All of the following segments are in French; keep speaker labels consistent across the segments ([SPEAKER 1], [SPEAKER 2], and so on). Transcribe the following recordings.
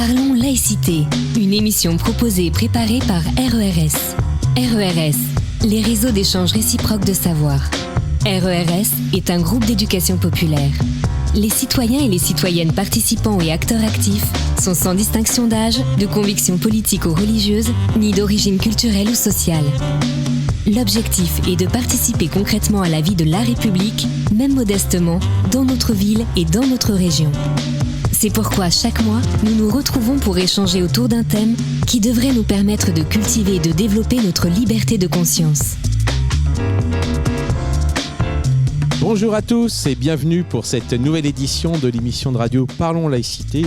[SPEAKER 1] Parlons laïcité, une émission proposée et préparée par RERS. RERS, les réseaux d'échange réciproque de savoir. RERS est un groupe d'éducation populaire. Les citoyens et les citoyennes participants et acteurs actifs sont sans distinction d'âge, de conviction politique ou religieuse, ni d'origine culturelle ou sociale. L'objectif est de participer concrètement à la vie de la République, même modestement, dans notre ville et dans notre région. C'est pourquoi chaque mois, nous nous retrouvons pour échanger autour d'un thème qui devrait nous permettre de cultiver et de développer notre liberté de conscience.
[SPEAKER 2] Bonjour à tous et bienvenue pour cette nouvelle édition de l'émission de radio Parlons laïcité.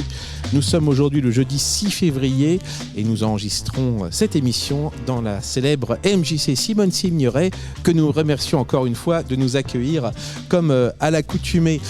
[SPEAKER 2] Nous sommes aujourd'hui le jeudi 6 février et nous enregistrons cette émission dans la célèbre MJC Simone Signoret que nous remercions encore une fois de nous accueillir comme à l'accoutumée.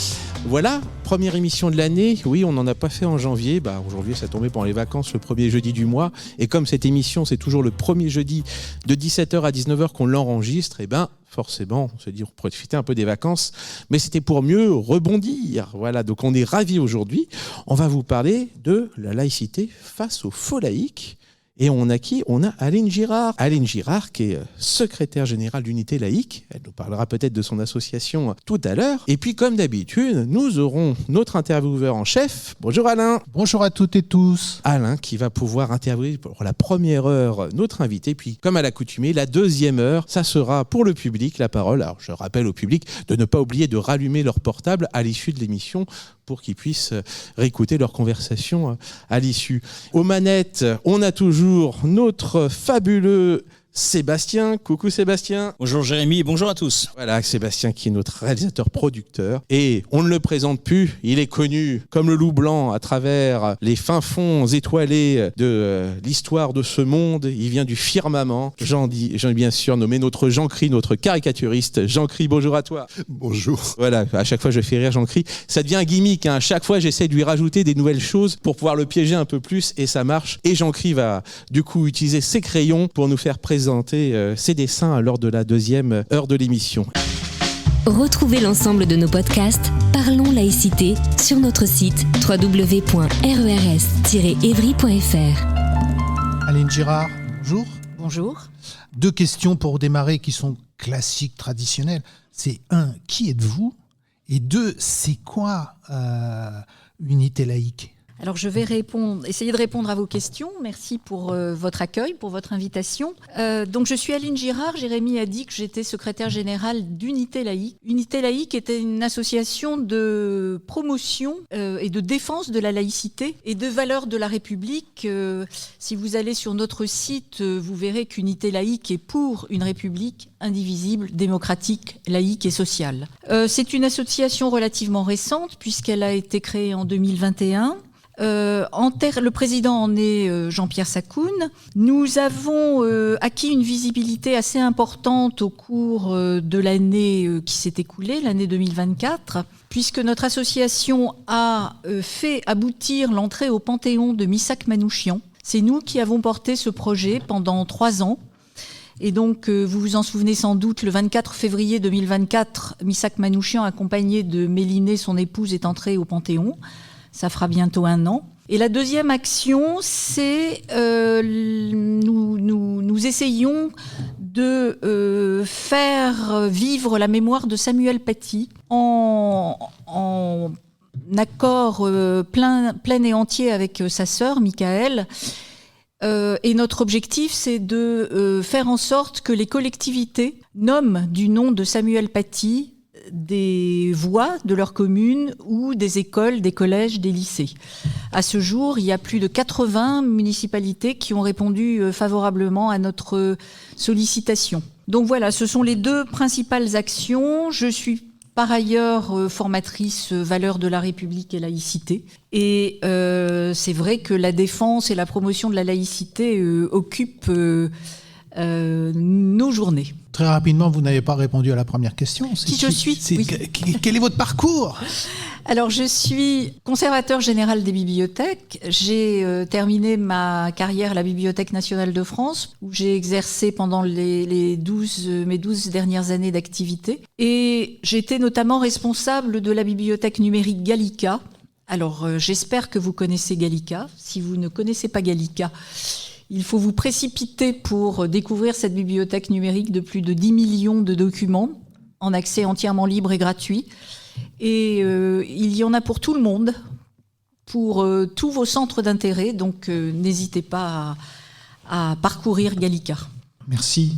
[SPEAKER 2] Voilà, première émission de l'année. Oui, on n'en a pas fait en janvier. Aujourd'hui, ça tombait pendant les vacances, le premier jeudi du mois. Et comme cette émission, c'est toujours le premier jeudi de 17h à 19h qu'on l'enregistre, forcément, on se dit, on pourrait profiter un peu des vacances. Mais c'était pour mieux rebondir. Voilà, donc on est ravis aujourd'hui. On va vous parler de la laïcité face aux faux laïcs. Et on a qui ? On a Aline Girard. Aline Girard qui est secrétaire générale d'Unité laïque. Elle nous parlera peut-être de son association tout à l'heure. Et puis comme d'habitude, nous aurons notre intervieweur en chef. Bonjour Alain.
[SPEAKER 3] Bonjour à toutes et tous.
[SPEAKER 2] Alain qui va pouvoir interviewer pour la première heure notre invité. Puis comme à l'accoutumée, la deuxième heure, ça sera pour le public la parole. Alors je rappelle au public de ne pas oublier de rallumer leur portable à l'issue de l'émission pour qu'ils puissent réécouter leur conversation à l'issue. Aux manettes, on a toujours notre fabuleux Sébastien. Coucou Sébastien.
[SPEAKER 4] Bonjour Jérémy et bonjour à tous.
[SPEAKER 2] Voilà, Sébastien qui est notre réalisateur-producteur. Et on ne le présente plus, il est connu comme le loup blanc à travers les fins fonds étoilés de l'histoire de ce monde. Il vient du firmament. J'en ai bien sûr nommé notre Jean-Cri, notre caricaturiste. Jean-Cri, bonjour à toi.
[SPEAKER 5] Bonjour.
[SPEAKER 2] Voilà, à chaque fois je fais rire Jean-Cri. Ça devient un gimmick, hein. À chaque fois j'essaie de lui rajouter des nouvelles choses pour pouvoir le piéger un peu plus et ça marche. Et Jean-Cri va du coup utiliser ses crayons pour nous faire présenter ses dessins lors de la deuxième heure de l'émission.
[SPEAKER 1] Retrouvez l'ensemble de nos podcasts Parlons laïcité sur notre site www.rers-evry.fr.
[SPEAKER 3] Aline Girard, bonjour.
[SPEAKER 6] Bonjour.
[SPEAKER 3] 2 questions pour démarrer qui sont classiques, traditionnelles. C'est 1, qui êtes-vous ? Et 2, c'est quoi Unité laïque ?
[SPEAKER 6] Alors je vais essayer de répondre à vos questions. Merci pour votre accueil, pour votre invitation. Donc je suis Aline Girard. Jérémy a dit que j'étais secrétaire générale d'Unité laïque. Unité laïque était une association de promotion et de défense de la laïcité et de valeurs de la République. Si vous allez sur notre site, vous verrez qu'Unité laïque est pour une République indivisible, démocratique, laïque et sociale. C'est une association relativement récente puisqu'elle a été créée en 2021. Le président en est Jean-Pierre Sakoun. Nous avons acquis une visibilité assez importante au cours de l'année qui s'est écoulée, l'année 2024, puisque notre association a fait aboutir l'entrée au Panthéon de Missak Manouchian. C'est nous qui avons porté ce projet pendant 3 ans. Et donc, vous vous en souvenez sans doute, le 24 février 2024, Missak Manouchian, accompagné de Mélinée, son épouse, est entré au Panthéon. Ça fera bientôt 1 an. Et la deuxième action, c'est nous essayons de faire vivre la mémoire de Samuel Paty en accord plein et entier avec sa sœur, Michaëlle. Et notre objectif, c'est de faire en sorte que les collectivités nomment du nom de Samuel Paty des voies de leur commune ou des écoles, des collèges, des lycées. À ce jour, il y a plus de 80 municipalités qui ont répondu favorablement à notre sollicitation. Donc voilà, ce sont les 2 principales actions. Je suis par ailleurs formatrice valeurs de la République et laïcité. Et c'est vrai que la défense et la promotion de la laïcité occupent nos journées.
[SPEAKER 3] Très rapidement, vous n'avez pas répondu à la première question.
[SPEAKER 6] Qui je suis ? Oui.
[SPEAKER 3] Quel est votre parcours ?
[SPEAKER 6] Alors, je suis conservateur général des bibliothèques. J'ai terminé ma carrière à la Bibliothèque nationale de France, où j'ai exercé pendant mes 12 dernières années d'activité. Et j'étais notamment responsable de la bibliothèque numérique Gallica, Alors, j'espère que vous connaissez Gallica. Si vous ne connaissez pas Gallica, il faut vous précipiter pour découvrir cette bibliothèque numérique de plus de 10 millions de documents en accès entièrement libre et gratuit. Et il y en a pour tout le monde, pour tous vos centres d'intérêt. Donc, n'hésitez pas à parcourir Gallica.
[SPEAKER 3] Merci.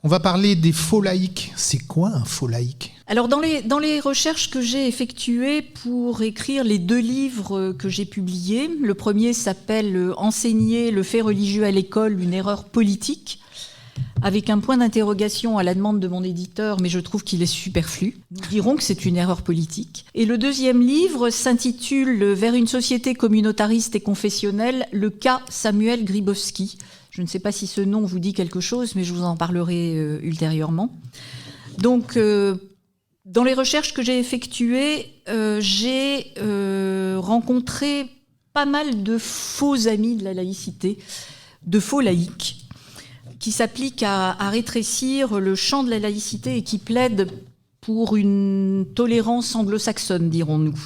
[SPEAKER 3] On va parler des faux laïcs. C'est quoi un faux laïc ?
[SPEAKER 6] Alors, dans les recherches que j'ai effectuées pour écrire les 2 livres que j'ai publiés, le premier s'appelle « Enseigner le fait religieux à l'école, une erreur politique », avec un point d'interrogation à la demande de mon éditeur, mais je trouve qu'il est superflu. Nous dirons que c'est une erreur politique. Et le deuxième livre s'intitule « Vers une société communautariste et confessionnelle, le cas Samuel Grybowski ». Je ne sais pas si ce nom vous dit quelque chose, mais je vous en parlerai ultérieurement. Donc, dans les recherches que j'ai effectuées, j'ai rencontré pas mal de faux amis de la laïcité, de faux laïcs, qui s'appliquent à rétrécir le champ de la laïcité et qui plaident pour une tolérance anglo-saxonne, dirons-nous.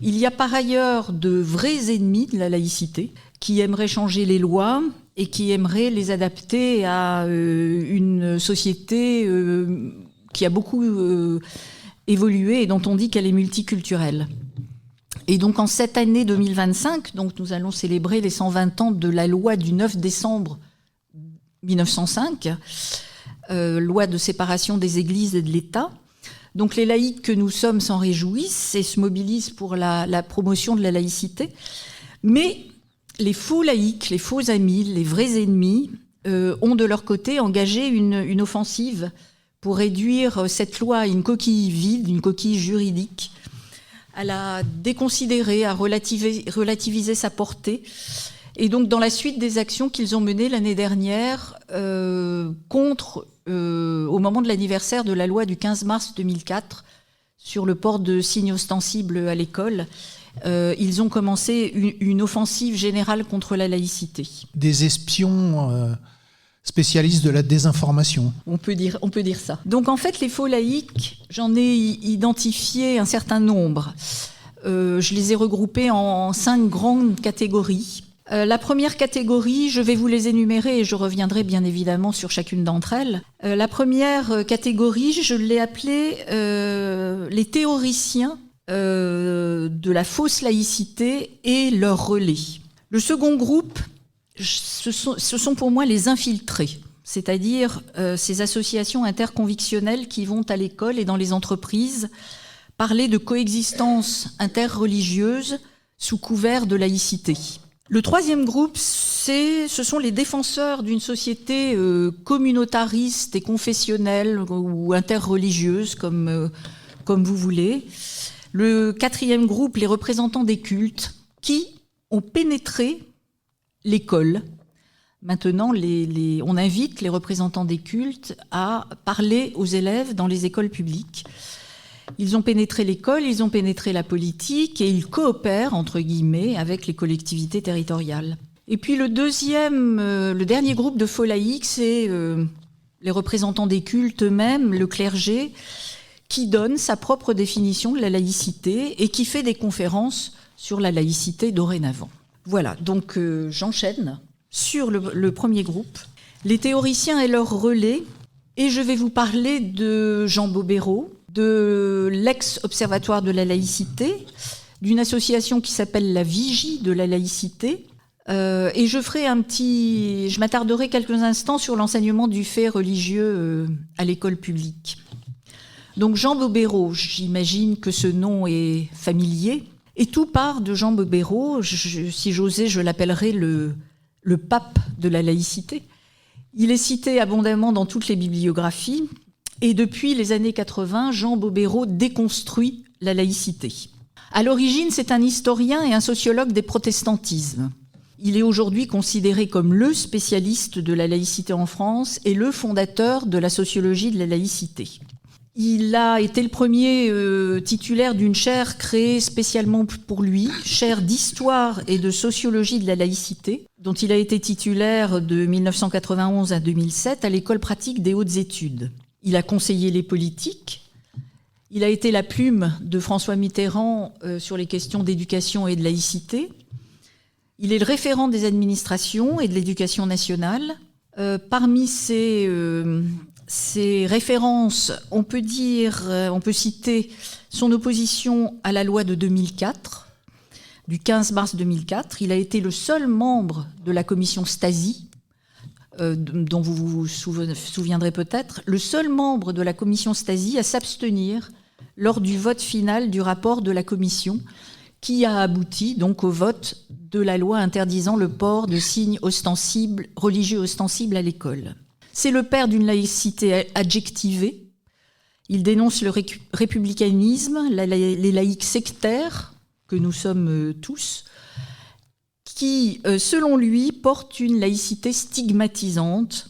[SPEAKER 6] Il y a par ailleurs de vrais ennemis de la laïcité qui aimeraient changer les lois et qui aimeraient les adapter à une société qui a beaucoup évolué et dont on dit qu'elle est multiculturelle. Et donc en cette année 2025, donc nous allons célébrer les 120 ans de la loi du 9 décembre 1905, loi de séparation des églises et de l'État. Donc les laïcs que nous sommes s'en réjouissent et se mobilisent pour la promotion de la laïcité. Mais les faux laïcs, les faux amis, les vrais ennemis ont de leur côté engagé une offensive pour réduire cette loi à une coquille vide, une coquille juridique, à la déconsidérer, à relativiser sa portée. Et donc, dans la suite des actions qu'ils ont menées l'année dernière contre, au moment de l'anniversaire de la loi du 15 mars 2004 sur le port de signes ostensibles à l'école, ils ont commencé une offensive générale contre la laïcité. Des
[SPEAKER 3] espions spécialistes de la désinformation.
[SPEAKER 6] On peut dire ça. Donc en fait, les faux laïcs, j'en ai identifié un certain nombre. Je les ai regroupés en 5 grandes catégories. La première catégorie, je vais vous les énumérer et je reviendrai bien évidemment sur chacune d'entre elles. La première catégorie, je l'ai appelée les théoriciens de la fausse laïcité et leurs relais. Le second groupe, ce sont pour moi les infiltrés, c'est-à-dire ces associations interconvictionnelles qui vont à l'école et dans les entreprises parler de coexistence interreligieuse sous couvert de laïcité. Le troisième groupe, ce sont les défenseurs d'une société communautariste et confessionnelle ou interreligieuse, comme vous voulez. Le quatrième groupe, les représentants des cultes, qui ont pénétré l'école. Maintenant, on invite les représentants des cultes à parler aux élèves dans les écoles publiques. Ils ont pénétré l'école, ils ont pénétré la politique et ils coopèrent, entre guillemets, avec les collectivités territoriales. Et puis le dernier groupe de faux laïcs, c'est les représentants des cultes eux-mêmes, le clergé, qui donne sa propre définition de la laïcité et qui fait des conférences sur la laïcité dorénavant. Voilà, donc j'enchaîne sur le premier groupe, les théoriciens et leurs relais, et je vais vous parler de Jean Bobéro, de l'ex-observatoire de la laïcité, d'une association qui s'appelle la Vigie de la laïcité, et je m'attarderai quelques instants sur l'enseignement du fait religieux à l'école publique. Donc Jean Bobéro, j'imagine que ce nom est familier, et tout part de Jean Bobéro, si j'osais, je l'appellerais le pape de la laïcité. Il est cité abondamment dans toutes les bibliographies, et depuis les années 80, Jean Bobéro déconstruit la laïcité. À l'origine, c'est un historien et un sociologue des protestantismes. Il est aujourd'hui considéré comme le spécialiste de la laïcité en France et le fondateur de la sociologie de la laïcité. Il a été le premier titulaire d'une chaire créée spécialement pour lui, chaire d'histoire et de sociologie de la laïcité, dont il a été titulaire de 1991 à 2007 à l'École pratique des hautes études. Il a conseillé les politiques, Il a été la plume de François Mitterrand sur les questions d'éducation et de laïcité. Il est le référent des administrations et de l'éducation nationale. Parmi ces références, on peut citer son opposition à la loi de 2004, du 15 mars 2004. Il a été le seul membre de la commission Stasi, dont vous vous souviendrez peut-être, le seul membre de la commission Stasi à s'abstenir lors du vote final du rapport de la commission, qui a abouti donc au vote de la loi interdisant le port de signes religieux ostensibles à l'école. C'est le père d'une laïcité adjectivée. Il dénonce le républicanisme, les laïcs sectaires, que nous sommes tous, qui, selon lui, portent une laïcité stigmatisante.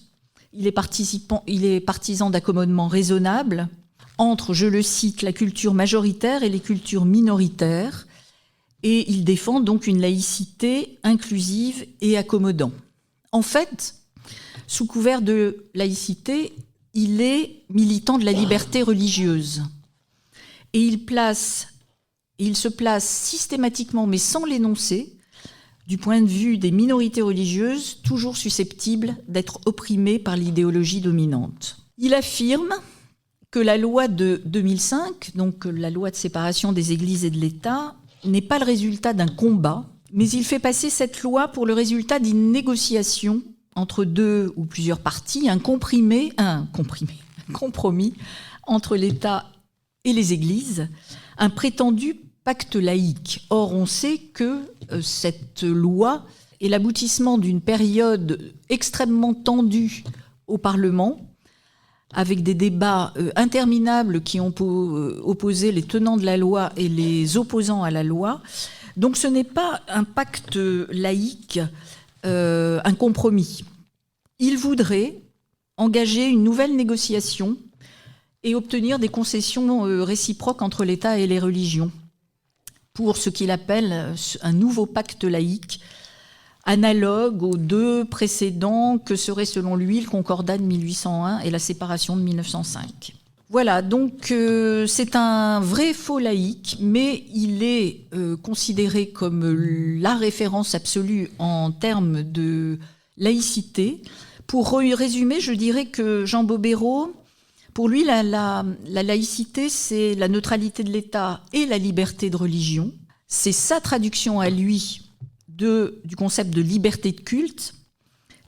[SPEAKER 6] Il est partisan d'accommodements raisonnables entre, je le cite, la culture majoritaire et les cultures minoritaires, et il défend donc une laïcité inclusive et accommodant. En fait, sous couvert de laïcité, il est militant de la liberté religieuse. Et il se place systématiquement, mais sans l'énoncer, du point de vue des minorités religieuses, toujours susceptibles d'être opprimées par l'idéologie dominante. Il affirme que la loi de 2005, donc la loi de séparation des églises et de l'État, n'est pas le résultat d'un combat, mais il fait passer cette loi pour le résultat d'une négociation entre deux ou plusieurs parties, un compromis entre l'État et les églises, un prétendu pacte laïque. Or, on sait que cette loi est l'aboutissement d'une période extrêmement tendue au Parlement, avec des débats interminables qui ont opposé les tenants de la loi et les opposants à la loi. Donc ce n'est pas un pacte laïque, un compromis. Il voudrait engager une nouvelle négociation et obtenir des concessions réciproques entre l'État et les religions pour ce qu'il appelle un nouveau pacte laïque, analogue aux deux précédents que seraient selon lui le Concordat de 1801 et la séparation de 1905. Voilà, donc c'est un vrai faux laïque, mais il est considéré comme la référence absolue en termes de laïcité. Pour résumer, je dirais que Jean Bobéro, pour lui, la laïcité, c'est la neutralité de l'État et la liberté de religion. C'est sa traduction à lui du concept de liberté de culte.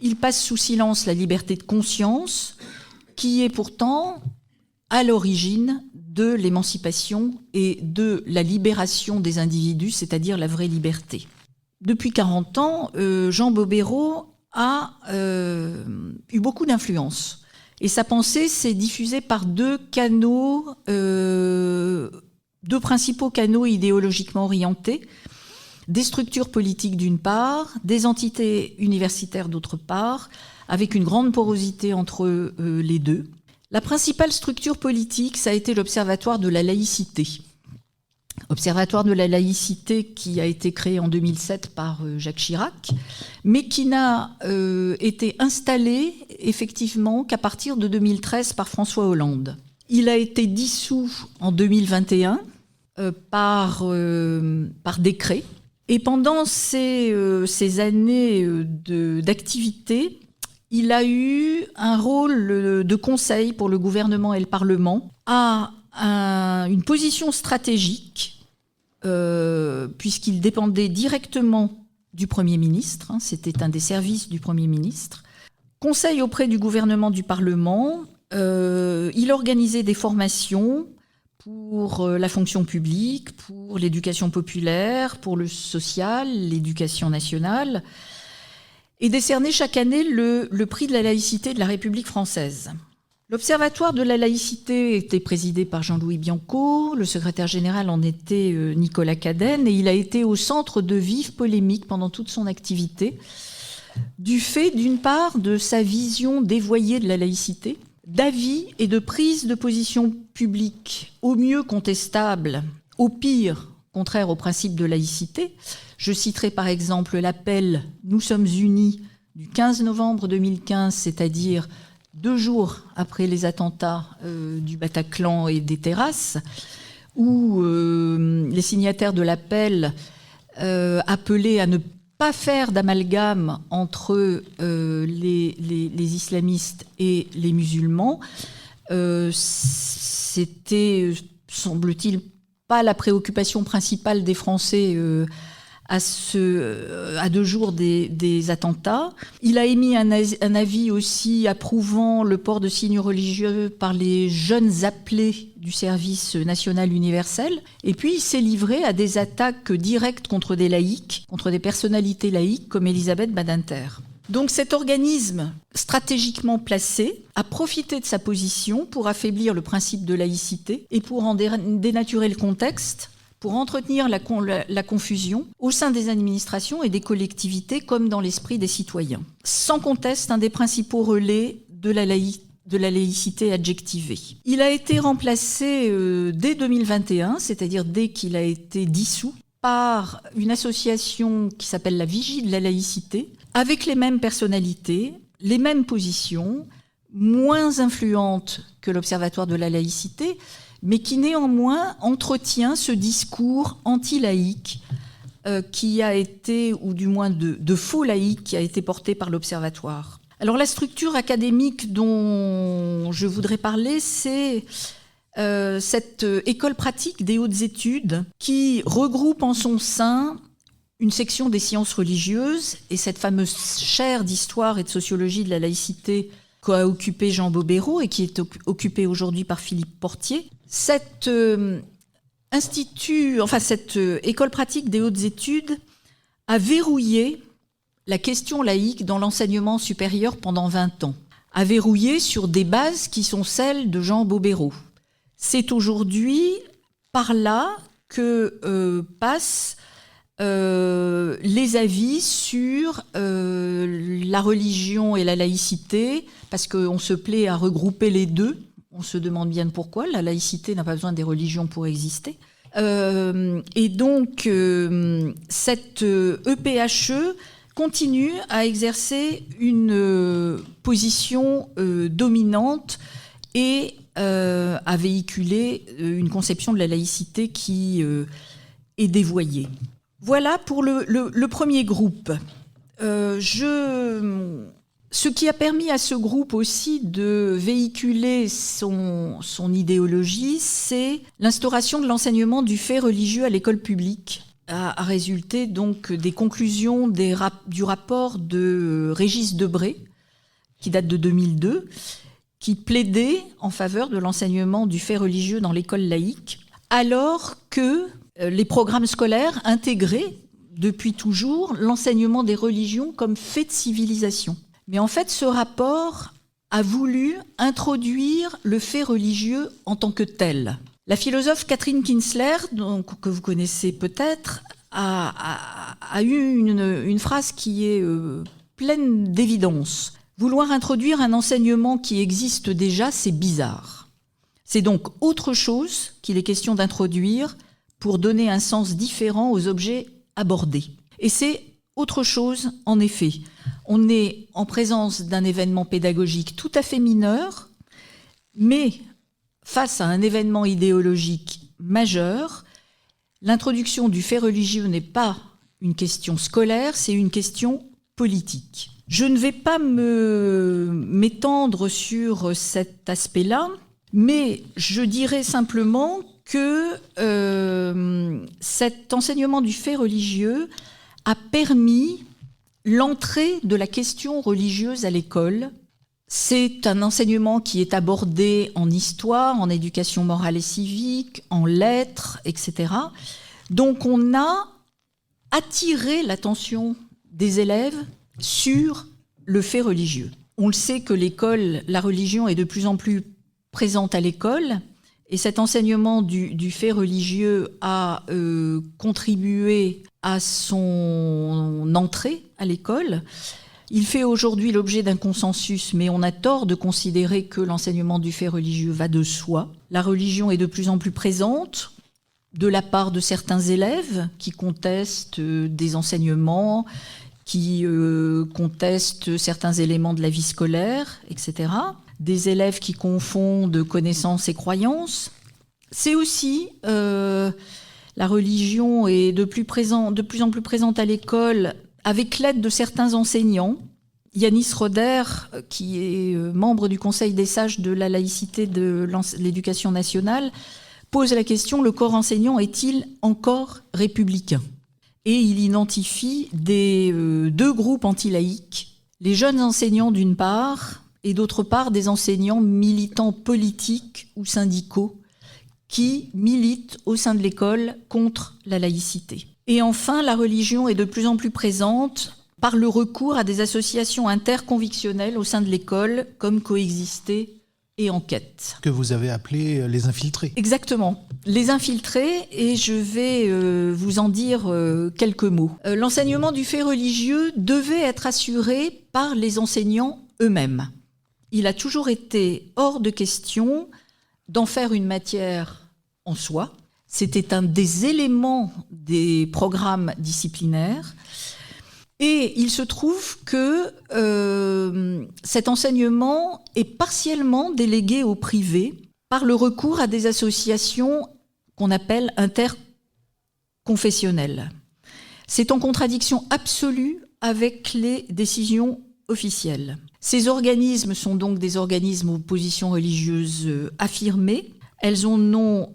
[SPEAKER 6] Il passe sous silence la liberté de conscience, qui est pourtant à l'origine de l'émancipation et de la libération des individus, c'est-à-dire la vraie liberté. Depuis 40 ans, Jean Bobéro a eu beaucoup d'influence. Et sa pensée s'est diffusée par deux principaux canaux idéologiquement orientés, des structures politiques d'une part, des entités universitaires d'autre part, avec une grande porosité entre les deux. La principale structure politique, ça a été l'Observatoire de la laïcité. Observatoire de la laïcité qui a été créé en 2007 par Jacques Chirac, mais qui n'a été installé effectivement qu'à partir de 2013 par François Hollande. Il a été dissous en 2021 par décret. Et pendant ces années d'activité, il a eu un rôle de conseil pour le gouvernement et le Parlement, à une position stratégique, puisqu'il dépendait directement du Premier ministre, c'était un des services du Premier ministre. Conseil auprès du gouvernement, du Parlement, il organisait des formations pour la fonction publique, pour l'éducation populaire, pour le social, l'éducation nationale, et décernait chaque année le prix de la laïcité de la République française. L'Observatoire de la laïcité était présidé par Jean-Louis Bianco, le secrétaire général en était Nicolas Cadenne, et il a été au centre de vives polémiques pendant toute son activité, du fait, d'une part, de sa vision dévoyée de la laïcité, d'avis et de prise de position publique au mieux contestables, au pire contraire au principe de laïcité. Je citerai par exemple l'appel « Nous sommes unis » du 15 novembre 2015, c'est-à-dire 2 jours après les attentats du Bataclan et des terrasses, où les signataires de l'appel appelaient à ne pas faire d'amalgame entre les islamistes et les musulmans. C'était, semble-t-il, pas la préoccupation principale des Français à 2 jours des attentats. Il a émis un avis aussi approuvant le port de signes religieux par les jeunes appelés du service national universel. Et puis il s'est livré à des attaques directes contre des laïcs, contre des personnalités laïques comme Elisabeth Badinter. Donc cet organisme stratégiquement placé a profité de sa position pour affaiblir le principe de laïcité et pour en dénaturer le contexte, pour entretenir la confusion au sein des administrations et des collectivités comme dans l'esprit des citoyens. Sans conteste, un des principaux relais de la laïcité adjectivée. Il a été remplacé dès 2021, c'est-à-dire dès qu'il a été dissous, par une association qui s'appelle la Vigie de la laïcité, avec les mêmes personnalités, les mêmes positions, moins influentes que l'Observatoire de la laïcité, mais qui néanmoins entretient ce discours anti-laïque qui a été, ou du moins de faux laïque, qui a été porté par l'Observatoire. Alors la structure académique dont je voudrais parler, c'est cette école pratique des hautes études qui regroupe en son sein une section des sciences religieuses et cette fameuse chaire d'histoire et de sociologie de la laïcité qu'a occupé Jean Bobéro et qui est occupée aujourd'hui par Philippe Portier. Cette école pratique des hautes études a verrouillé la question laïque dans l'enseignement supérieur pendant 20 ans, a verrouillé sur des bases qui sont celles de Jean Bobéro. C'est aujourd'hui par là que passent les avis sur la religion et la laïcité, parce qu'on se plaît à regrouper les deux. On se demande bien pourquoi. La laïcité n'a pas besoin des religions pour exister. Et donc, cette EPHE continue à exercer une position dominante et à véhiculer une conception de la laïcité qui est dévoyée. Voilà pour le premier groupe. Ce qui a permis à ce groupe aussi de véhiculer son idéologie, c'est l'instauration de l'enseignement du fait religieux à l'école publique, a résulté donc des conclusions du rapport de Régis Debray, qui date de 2002, qui plaidait en faveur de l'enseignement du fait religieux dans l'école laïque, alors que les programmes scolaires intégraient depuis toujours l'enseignement des religions comme fait de civilisation. Mais en fait, ce rapport a voulu introduire le fait religieux en tant que tel. La philosophe Catherine Kinsler, donc, que vous connaissez peut-être, a eu une phrase qui est pleine d'évidence. Vouloir introduire un enseignement qui existe déjà, c'est bizarre. C'est donc autre chose qu'il est question d'introduire pour donner un sens différent aux objets abordés. Et c'est autre chose, en effet. On est en présence d'un événement pédagogique tout à fait mineur, mais face à un événement idéologique majeur, l'introduction du fait religieux n'est pas une question scolaire, c'est une question politique. Je ne vais pas m'étendre sur cet aspect-là, mais je dirais simplement que cet enseignement du fait religieux a permis l'entrée de la question religieuse à l'école. C'est un enseignement qui est abordé en histoire, en éducation morale et civique, en lettres, etc. Donc on a attiré l'attention des élèves sur le fait religieux. On le sait que la religion est de plus en plus présente à l'école, et cet enseignement du fait religieux a contribué à son entrée à l'école. Il fait aujourd'hui l'objet d'un consensus, mais on a tort de considérer que l'enseignement du fait religieux va de soi. La religion est de plus en plus présente de la part de certains élèves qui contestent des enseignements, qui contestent certains éléments de la vie scolaire, etc. des élèves qui confondent connaissances et croyances. C'est aussi la religion est de plus en plus présente à l'école avec l'aide de certains enseignants. Yanis Roder, qui est membre du Conseil des sages de la laïcité de l'éducation nationale, pose la question: le corps enseignant est-il encore républicain ? Et il identifie deux groupes anti-laïques, les jeunes enseignants d'une part, et d'autre part des enseignants militants politiques ou syndicaux qui militent au sein de l'école contre la laïcité. Et enfin, la religion est de plus en plus présente par le recours à des associations interconvictionnelles au sein de l'école, comme Coexister et Enquête.
[SPEAKER 3] Que vous avez appelé les infiltrés.
[SPEAKER 6] Exactement, les infiltrés, et je vais vous en dire quelques mots. L'enseignement du fait religieux devait être assuré par les enseignants eux-mêmes. Il a toujours été hors de question d'en faire une matière en soi. C'était un des éléments des programmes disciplinaires. Et il se trouve que cet enseignement est partiellement délégué au privé par le recours à des associations qu'on appelle interconfessionnelles. C'est en contradiction absolue avec les décisions officielles. Ces organismes sont donc des organismes aux positions religieuses affirmées. Elles ont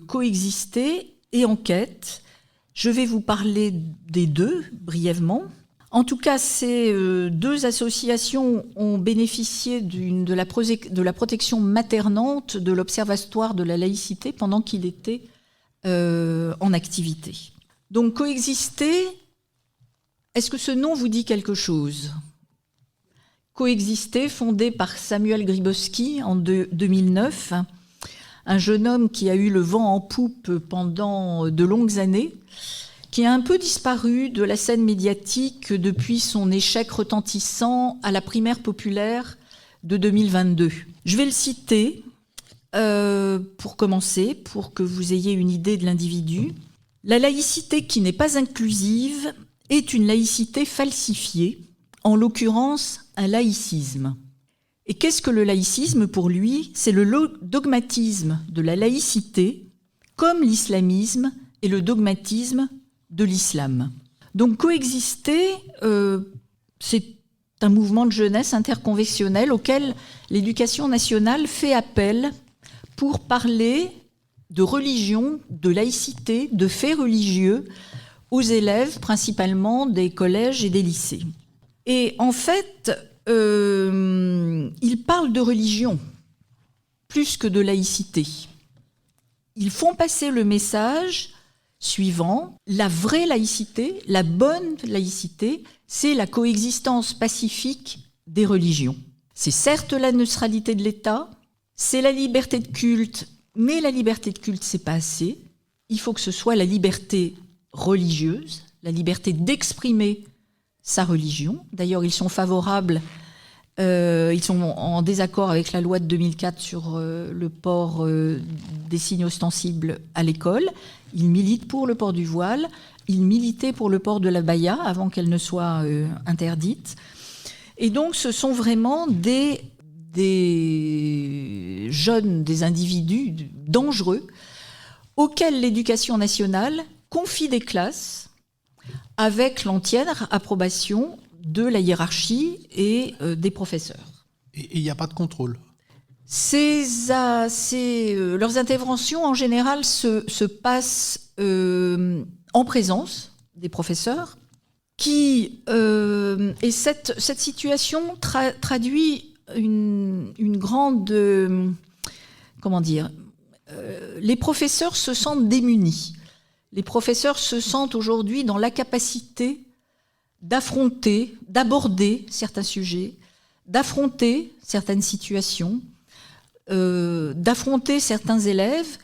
[SPEAKER 6] Coexisté et Enquête. Je vais vous parler des deux brièvement. En tout cas, ces deux associations ont bénéficié de la protection maternante de l'Observatoire de la laïcité pendant qu'il était en activité. Donc, Coexister, est-ce que ce nom vous dit quelque chose ? Coexister, fondé par Samuel Grybowski en 2009, un jeune homme qui a eu le vent en poupe pendant de longues années, qui a un peu disparu de la scène médiatique depuis son échec retentissant à la primaire populaire de 2022. Je vais le citer pour commencer, pour que vous ayez une idée de l'individu. La laïcité qui n'est pas inclusive est une laïcité falsifiée, en l'occurrence un laïcisme. Et qu'est-ce que le laïcisme pour lui ? C'est le dogmatisme de la laïcité, comme l'islamisme et le dogmatisme de l'islam. Donc Coexister, c'est un mouvement de jeunesse interconfessionnel auquel l'éducation nationale fait appel pour parler de religion, de laïcité, de faits religieux aux élèves, principalement des collèges et des lycées. Et en fait, ils parlent de religion plus que de laïcité. Ils font passer le message suivant: la vraie laïcité, la bonne laïcité, c'est la coexistence pacifique des religions. C'est certes la neutralité de l'État, c'est la liberté de culte, mais la liberté de culte, c'est pas assez. Il faut que ce soit la liberté religieuse, la liberté d'exprimer sa religion. D'ailleurs, ils sont favorables, ils sont en désaccord avec la loi de 2004 sur le port des signes ostensibles à l'école. Ils militent pour le port du voile. Ils militaient pour le port de l'abaya avant qu'elle ne soit interdite. Et donc, ce sont vraiment des jeunes, des individus dangereux auxquels l'éducation nationale confie des classes avec l'entière approbation de la hiérarchie et des professeurs.
[SPEAKER 3] Et il n'y a pas de contrôle.
[SPEAKER 6] Leurs interventions, en général, se passent en présence des professeurs et cette situation traduit une grande... comment dire ? Les professeurs se sentent démunis. Les professeurs se sentent aujourd'hui dans la capacité d'affronter, d'aborder certains sujets, d'affronter certaines situations, d'affronter certains élèves.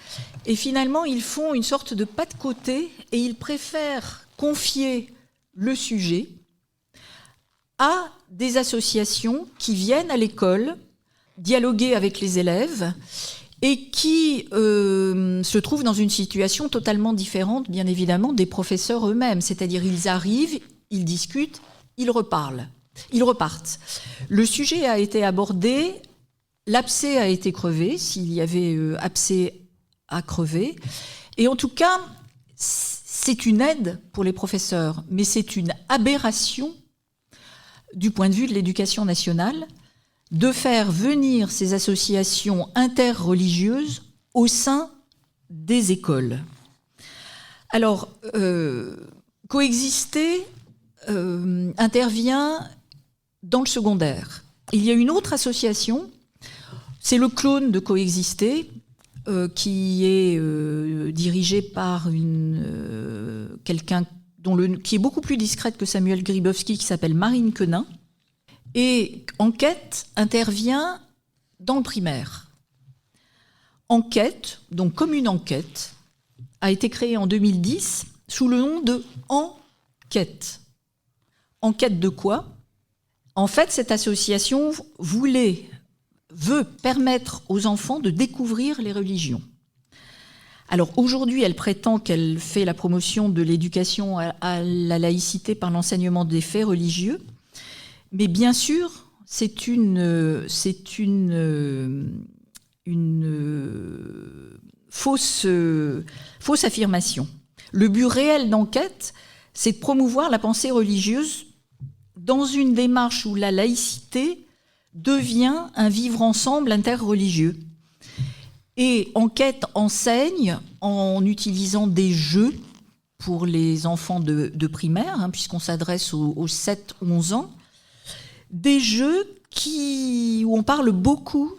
[SPEAKER 6] Et finalement, ils font une sorte de pas de côté et ils préfèrent confier le sujet à des associations qui viennent à l'école dialoguer avec les élèves et qui se trouvent dans une situation totalement différente, bien évidemment, des professeurs eux-mêmes. C'est-à-dire, ils arrivent, ils discutent, ils repartent. Le sujet a été abordé l'abcès a été crevé, s'il y avait abcès à crever. Et en tout cas, c'est une aide pour les professeurs, mais c'est une aberration du point de vue de l'éducation nationale de faire venir ces associations interreligieuses au sein des écoles. Alors, Coexister intervient dans le secondaire. Il y a une autre association, c'est le clone de Coexister, qui est dirigé par quelqu'un qui est beaucoup plus discrète que Samuel Grybowski, qui s'appelle Marine Quenin. Et Enquête intervient dans le primaire. Enquête, donc comme une enquête, a été créée en 2010 sous le nom de Enquête. Enquête de quoi ? En fait, cette association veut permettre aux enfants de découvrir les religions. Alors aujourd'hui, elle prétend qu'elle fait la promotion de l'éducation à la laïcité par l'enseignement des faits religieux, mais bien sûr, c'est une fausse affirmation. Le but réel d'Enquête, c'est de promouvoir la pensée religieuse dans une démarche où la laïcité devient un vivre ensemble interreligieux. Et Enquête enseigne en utilisant des jeux pour les enfants de primaire, puisqu'on s'adresse aux 7-11 ans, des jeux où on parle beaucoup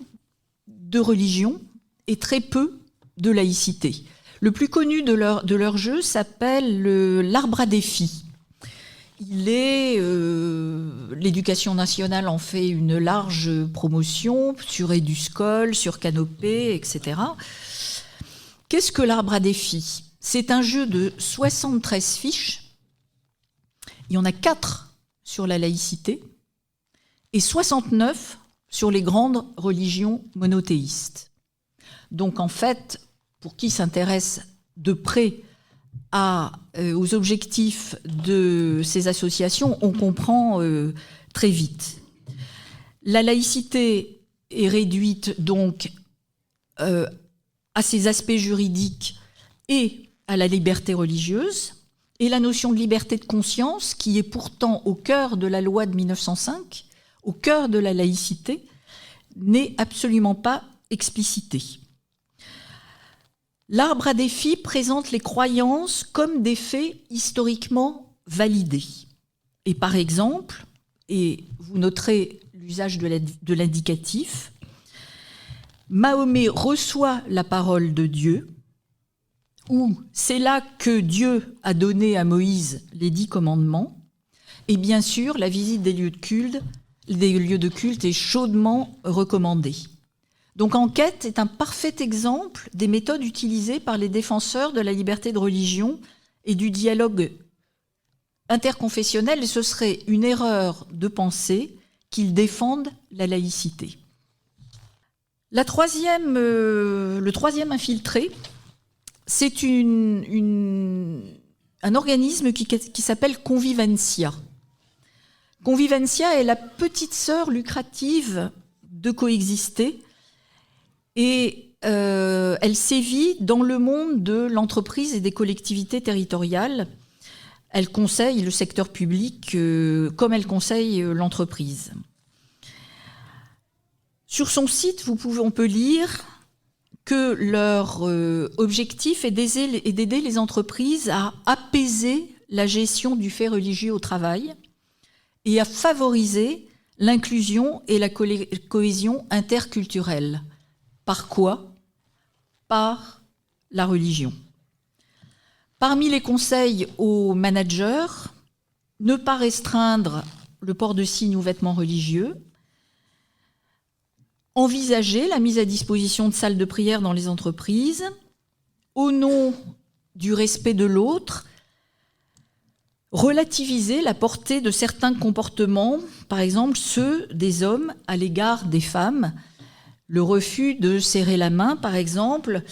[SPEAKER 6] de religion et très peu de laïcité. Le plus connu de leur jeu s'appelle l'arbre à défis. L'éducation nationale en fait une large promotion sur Eduscol, sur Canopé, etc. Qu'est-ce que l'arbre à défis ? C'est un jeu de 73 fiches. Il y en a 4 sur la laïcité et 69 sur les grandes religions monothéistes. Donc en fait, pour qui s'intéresse de près aux objectifs de ces associations, on comprend très vite. La laïcité est réduite donc à ses aspects juridiques et à la liberté religieuse, et la notion de liberté de conscience, qui est pourtant au cœur de la loi de 1905, au cœur de la laïcité, n'est absolument pas explicitée. L'arbre à défis présente les croyances comme des faits historiquement validés. Et par exemple, et vous noterez l'usage de l'indicatif, Mahomet reçoit la parole de Dieu, ou c'est là que Dieu a donné à Moïse les 10 commandements, et bien sûr, la visite des lieux de culte est chaudement recommandée. Donc Enquête est un parfait exemple des méthodes utilisées par les défenseurs de la liberté de religion et du dialogue interconfessionnel, et ce serait une erreur de penser qu'ils défendent la laïcité. Le troisième infiltré, c'est un organisme qui s'appelle Convivencia. Convivencia est la petite sœur lucrative de Coexister, et elle sévit dans le monde de l'entreprise et des collectivités territoriales. Elle conseille le secteur public comme elle conseille l'entreprise. Sur son site, on peut lire que leur objectif est d'aider les entreprises à apaiser la gestion du fait religieux au travail et à favoriser l'inclusion et la cohésion interculturelle. Par quoi ? Par la religion. Parmi les conseils aux managers, ne pas restreindre le port de signes ou vêtements religieux, envisager la mise à disposition de salles de prière dans les entreprises, au nom du respect de l'autre, relativiser la portée de certains comportements, par exemple ceux des hommes à l'égard des femmes. Le refus de serrer la main, par exemple,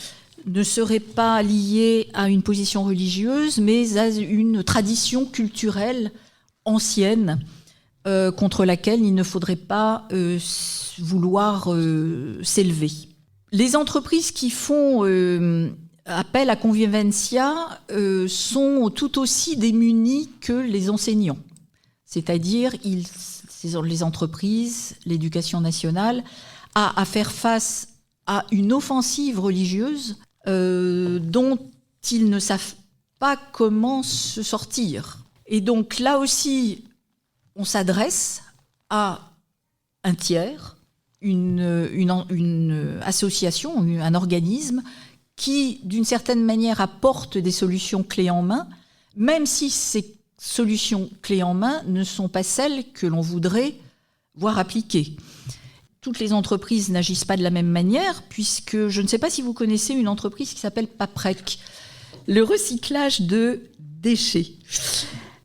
[SPEAKER 6] ne serait pas lié à une position religieuse, mais à une tradition culturelle ancienne contre laquelle il ne faudrait pas vouloir s'élever. Les entreprises qui font appel à convivencia sont tout aussi démunies que les enseignants. C'est-à-dire, les entreprises, l'éducation nationale, a à faire face à une offensive religieuse dont ils ne savent pas comment se sortir. Et donc là aussi, on s'adresse à un tiers, une association, un organisme qui, d'une certaine manière, apporte des solutions clés en main, même si ces solutions clés en main ne sont pas celles que l'on voudrait voir appliquées. Toutes les entreprises n'agissent pas de la même manière, puisque je ne sais pas si vous connaissez une entreprise qui s'appelle Paprec, le recyclage de déchets.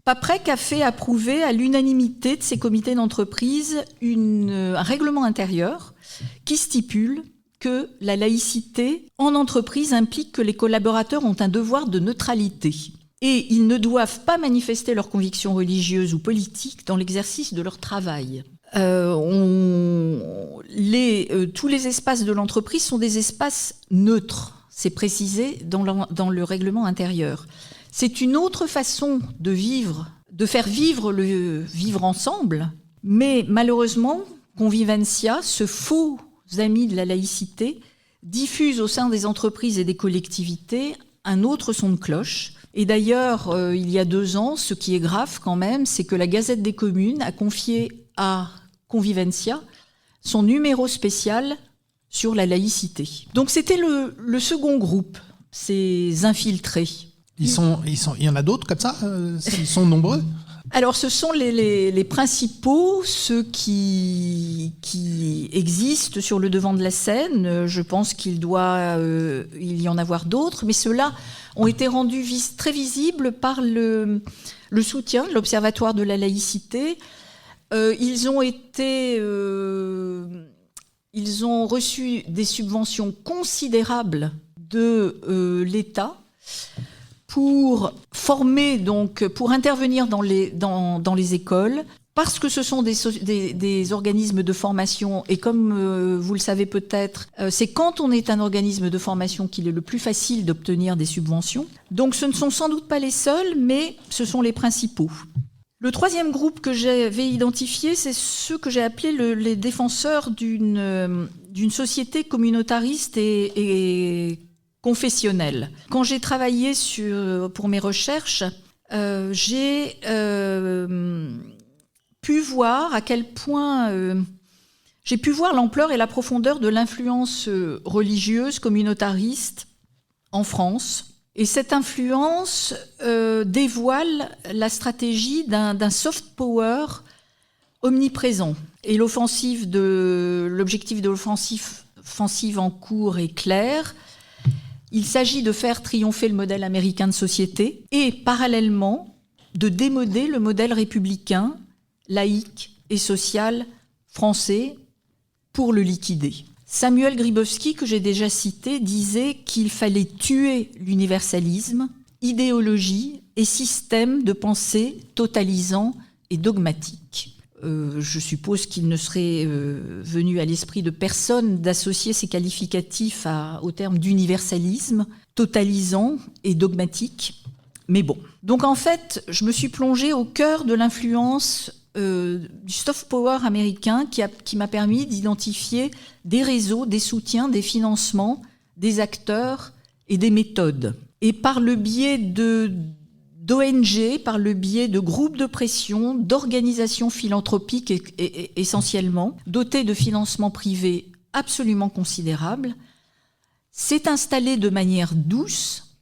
[SPEAKER 6] Paprec a fait approuver à l'unanimité de ses comités d'entreprise un règlement intérieur qui stipule que la laïcité en entreprise implique que les collaborateurs ont un devoir de neutralité et ils ne doivent pas manifester leurs convictions religieuses ou politiques dans l'exercice de leur travail. Tous les espaces de l'entreprise sont des espaces neutres, c'est précisé dans le règlement intérieur. C'est une autre façon de faire vivre le vivre ensemble, mais malheureusement, Convivencia, ce faux ami de la laïcité, diffuse au sein des entreprises et des collectivités un autre son de cloche. Et d'ailleurs, il y a 2 ans, ce qui est grave quand même, c'est que la Gazette des communes a confié à Convivencia son numéro spécial sur la laïcité. Donc c'était le second groupe, ces infiltrés.
[SPEAKER 3] Il y en a d'autres comme ça ils sont nombreux?
[SPEAKER 6] Alors ce sont les principaux, ceux qui existent sur le devant de la scène. Je pense qu'il y en avoir d'autres, mais ceux-là ont été rendus très visibles par le soutien de l'Observatoire de la laïcité. Ils ont reçu des subventions considérables de l'État pour former, donc pour intervenir dans les écoles, parce que ce sont des organismes de formation, et comme vous le savez peut-être, c'est quand on est un organisme de formation qu'il est le plus facile d'obtenir des subventions. Donc ce ne sont sans doute pas les seuls, mais ce sont les principaux. Le troisième groupe que j'avais identifié, c'est ceux que j'ai appelés les défenseurs d'une société communautariste et confessionnelle. Quand j'ai travaillé pour mes recherches, j'ai pu voir à quel point j'ai pu voir l'ampleur et la profondeur de l'influence religieuse communautariste en France. Et cette influence dévoile la stratégie d'un soft power omniprésent. Et l'objectif de l'offensive en cours est clair. Il s'agit de faire triompher le modèle américain de société et, parallèlement, de démoder le modèle républicain, laïque et social français pour le liquider. Samuel Grybowski, que j'ai déjà cité, disait qu'il fallait tuer l'universalisme, idéologie et système de pensée totalisant et dogmatique. Je suppose qu'il ne serait venu à l'esprit de personne d'associer ces qualificatifs au terme d'universalisme, totalisant et dogmatique. Mais bon. Donc en fait, je me suis plongée au cœur de l'influence du soft power américain qui m'a permis d'identifier des réseaux, des soutiens, des financements, des acteurs et des méthodes. Et par le biais d'ONG, par le biais de groupes de pression, d'organisations philanthropiques essentiellement, dotées de financements privés absolument considérables, s'est installé de manière douce,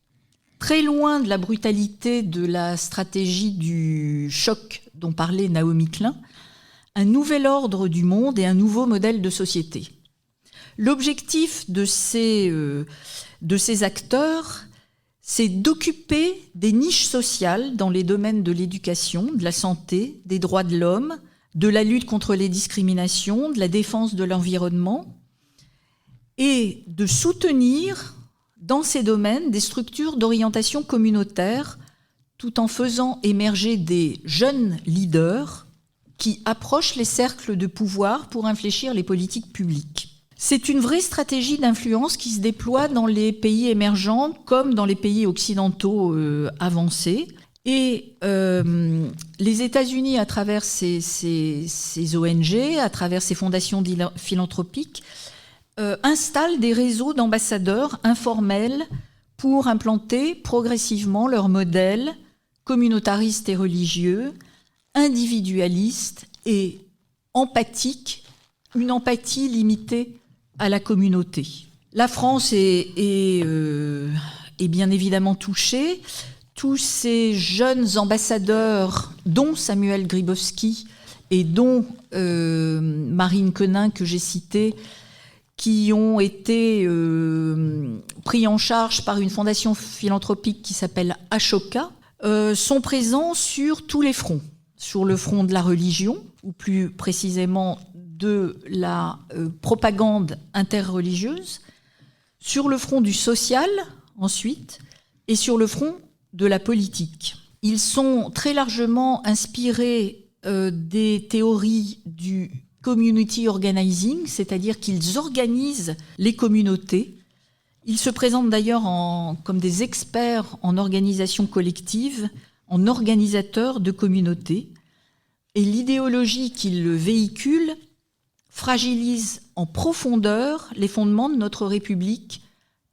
[SPEAKER 6] très loin de la brutalité de la stratégie du choc dont parlait Naomi Klein, un nouvel ordre du monde et un nouveau modèle de société. L'objectif de ces acteurs, c'est d'occuper des niches sociales dans les domaines de l'éducation, de la santé, des droits de l'homme, de la lutte contre les discriminations, de la défense de l'environnement, et de soutenir dans ces domaines des structures d'orientation communautaire, tout en faisant émerger des jeunes leaders qui approche les cercles de pouvoir pour infléchir les politiques publiques. C'est une vraie stratégie d'influence qui se déploie dans les pays émergents comme dans les pays occidentaux avancés. Et les États-Unis, à travers ces ONG, à travers ces fondations philanthropiques, installent des réseaux d'ambassadeurs informels pour implanter progressivement leur modèle communautariste et religieux, individualiste et empathique, une empathie limitée à la communauté. La France est bien évidemment touchée. Tous ces jeunes ambassadeurs, dont Samuel Grybowski et dont Marine Quenin, que j'ai citée, qui ont été pris en charge par une fondation philanthropique qui s'appelle Ashoka, sont présents sur tous les fronts. Sur le front de la religion, ou plus précisément de la propagande interreligieuse, sur le front du social, ensuite, et sur le front de la politique. Ils sont très largement inspirés des théories du community organizing, c'est-à-dire qu'ils organisent les communautés. Ils se présentent d'ailleurs comme des experts en organisation collective, en organisateurs de communautés. Et l'idéologie qu'ils véhiculent fragilise en profondeur les fondements de notre République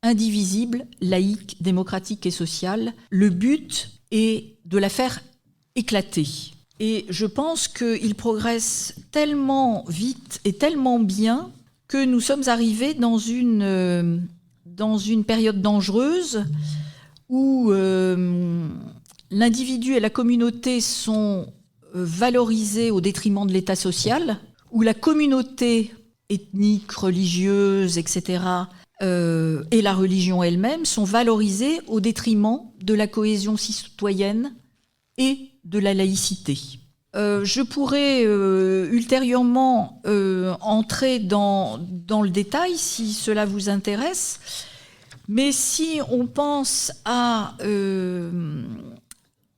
[SPEAKER 6] indivisible, laïque, démocratique et sociale. Le but est de la faire éclater. Et je pense qu'il progresse tellement vite et tellement bien que nous sommes arrivés dans une période dangereuse où l'individu et la communauté sont valorisés au détriment de l'État social, où la communauté ethnique, religieuse, etc., et la religion elle-même sont valorisées au détriment de la cohésion citoyenne et de la laïcité. Je pourrais ultérieurement entrer dans le détail si cela vous intéresse, mais si on pense à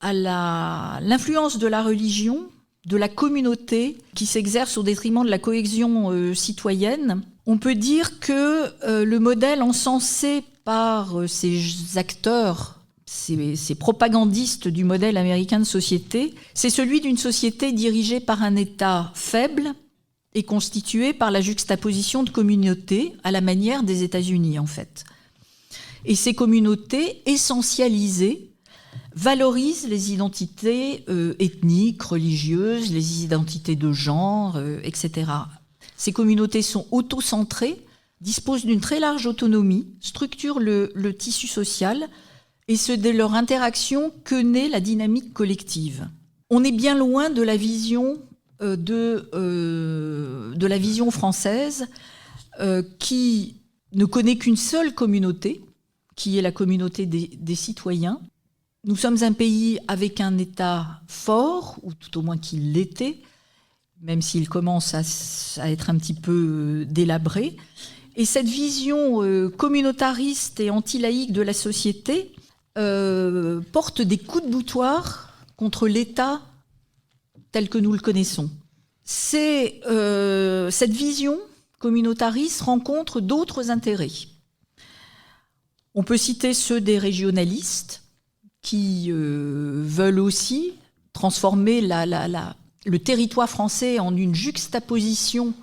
[SPEAKER 6] l'influence de la religion, de la communauté qui s'exerce au détriment de la cohésion citoyenne, on peut dire que le modèle encensé par ces acteurs, ces propagandistes du modèle américain de société, c'est celui d'une société dirigée par un État faible et constituée par la juxtaposition de communautés à la manière des États-Unis, en fait. Et ces communautés essentialisées valorisent les identités ethniques, religieuses, les identités de genre, etc. Ces communautés sont autocentrées, disposent d'une très large autonomie, structurent le tissu social, et c'est de leur interaction que naît la dynamique collective. On est bien loin de la vision la vision française qui ne connaît qu'une seule communauté, qui est la communauté des citoyens. Nous sommes un pays avec un État fort, ou tout au moins qu'il l'était, même s'il commence à être un petit peu délabré. Et cette vision communautariste et anti-laïque de la société porte des coups de boutoir contre l'État tel que nous le connaissons. Cette vision communautariste rencontre d'autres intérêts. On peut citer ceux des régionalistes qui veulent aussi transformer le territoire français en une juxtaposition